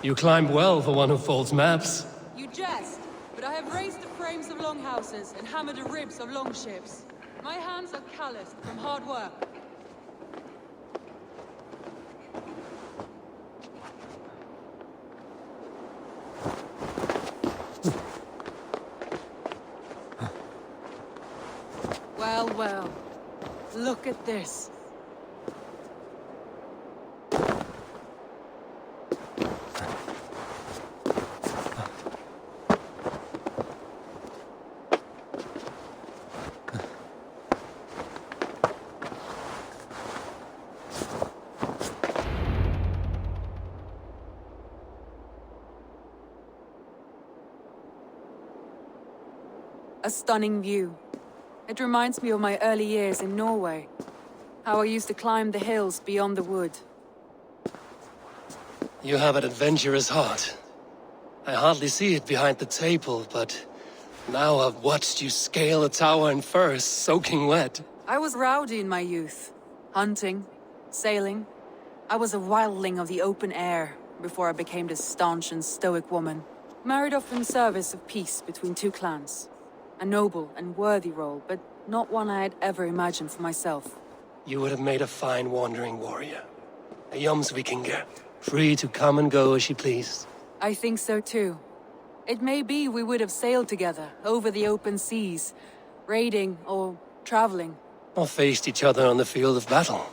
You climb well for one who folds maps. You jest, but I have raised the frames of longhouses and hammered the ribs of longships. My hands are calloused from hard work. Well, well. Look at this. A stunning view. It reminds me of my early years in Norway. How I used to climb the hills beyond the wood. You have an adventurous heart. I hardly see it behind the table, but now I've watched you scale a tower in furs, soaking wet. I was rowdy in my youth. Hunting, sailing. I was a wildling of the open air before I became this staunch and stoic woman. Married off in service of peace between two clans. A noble and worthy role, but not one I had ever imagined for myself. You would have made a fine wandering warrior. A Jomsvikinger, free to come and go as she pleased. I think so too. It may be we would have sailed together, over the open seas, raiding or traveling. Or faced each other on the field of battle.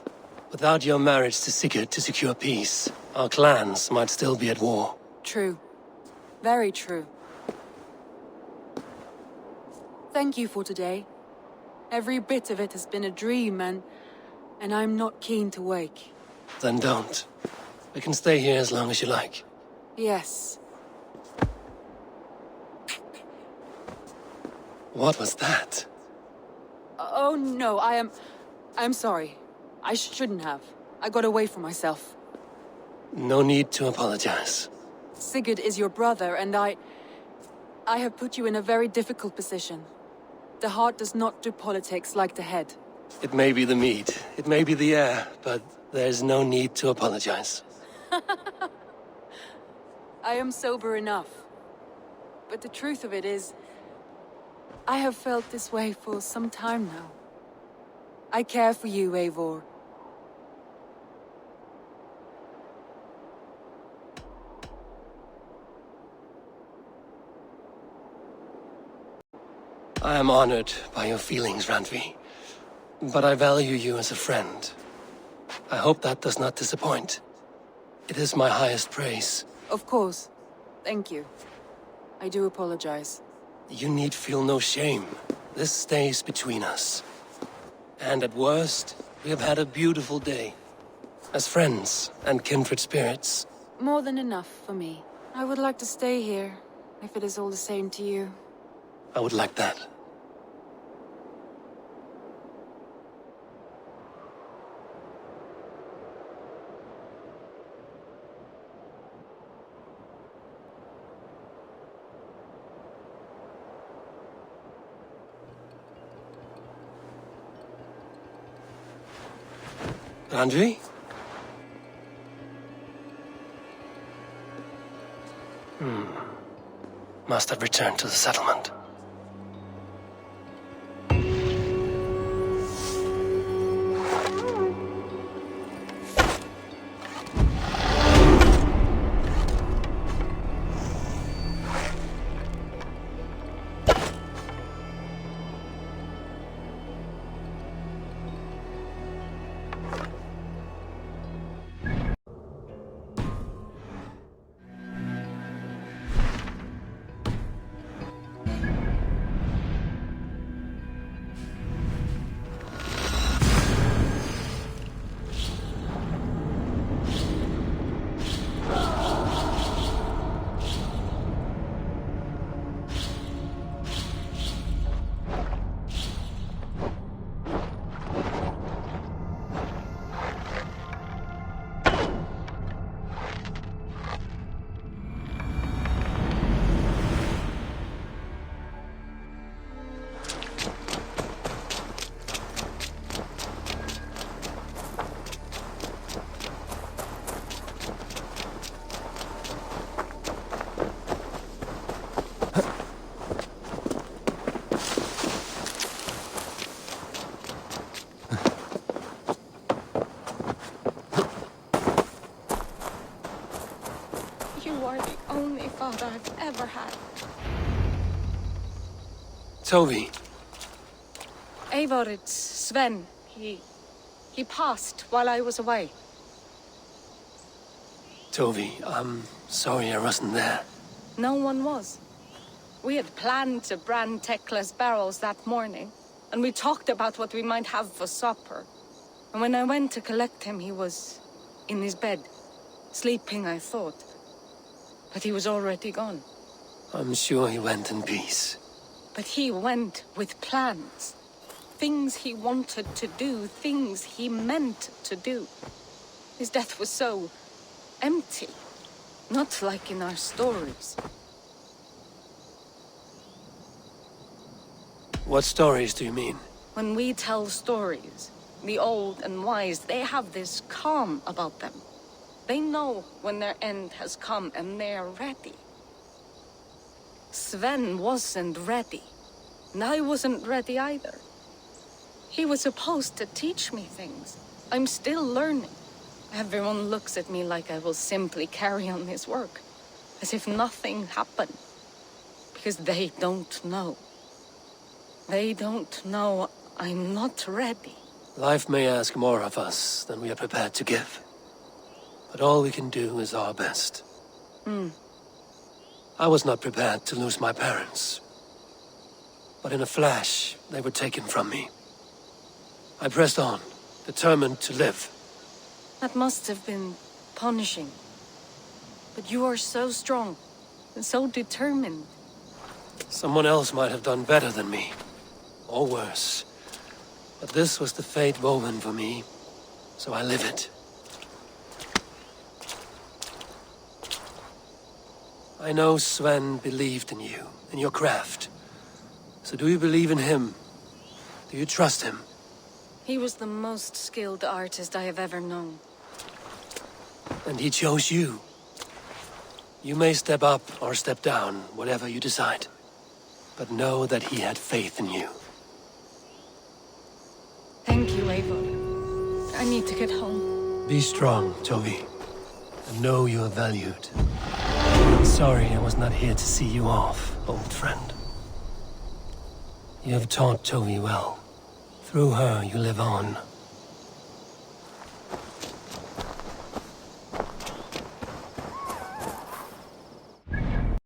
Without your marriage to Sigurd to secure peace, our clans might still be at war. True. Very true. Thank you for today. Every bit of it has been a dream, and I'm not keen to wake. Then don't. We can stay here as long as you like. Yes. What was that? Oh no, I'm sorry. I shouldn't have. I got away from myself. No need to apologize. Sigurd is your brother, and I have put you in a very difficult position. The heart does not do politics like the head. It may be the meat, it may be the air, but there's no need to apologize. I am sober enough. But the truth of it is, I have felt this way for some time now. I care for you, Eivor. I am honored by your feelings, Randvi. But I value you as a friend. I hope that does not disappoint. It is my highest praise. Of course. Thank you. I do apologize. You need feel no shame. This stays between us. And at worst, we have had a beautiful day. As friends and kindred spirits. More than enough for me. I would like to stay here, if it is all the same to you. I would like that. Randvi? Must have returned to the settlement. father I've ever had. Toby. Eivor, it's Sven. He passed while I was away. Toby, I'm sorry I wasn't there. No one was. We had planned to brand Tekla's barrels that morning, and we talked about what we might have for supper. And when I went to collect him, he was in his bed, sleeping, I thought. But he was already gone. I'm sure he went in peace. But he went with plans. Things he wanted to do, things he meant to do. His death was so empty. Not like in our stories. What stories do you mean? When we tell stories, the old and wise, they have this calm about them. They know when their end has come and they're ready. Sven wasn't ready. And I wasn't ready either. He was supposed to teach me things. I'm still learning. Everyone looks at me like I will simply carry on his work. As if nothing happened. Because they don't know. They don't know I'm not ready. Life may ask more of us than we are prepared to give. But all we can do is our best. I was not prepared to lose my parents. But in a flash, they were taken from me. I pressed on, determined to live. That must have been punishing. But you are so strong, and so determined. Someone else might have done better than me. Or worse. But this was the fate woven for me, so I live it. I know Sven believed in you, in your craft. So do you believe in him? Do you trust him? He was the most skilled artist I have ever known. And he chose you. You may step up or step down, whatever you decide. But know that he had faith in you. Thank you, Eivor. I need to get home. Be strong, Toby. And know you are valued. Sorry I was not here to see you off, old friend. You have taught Toby well. Through her, you live on.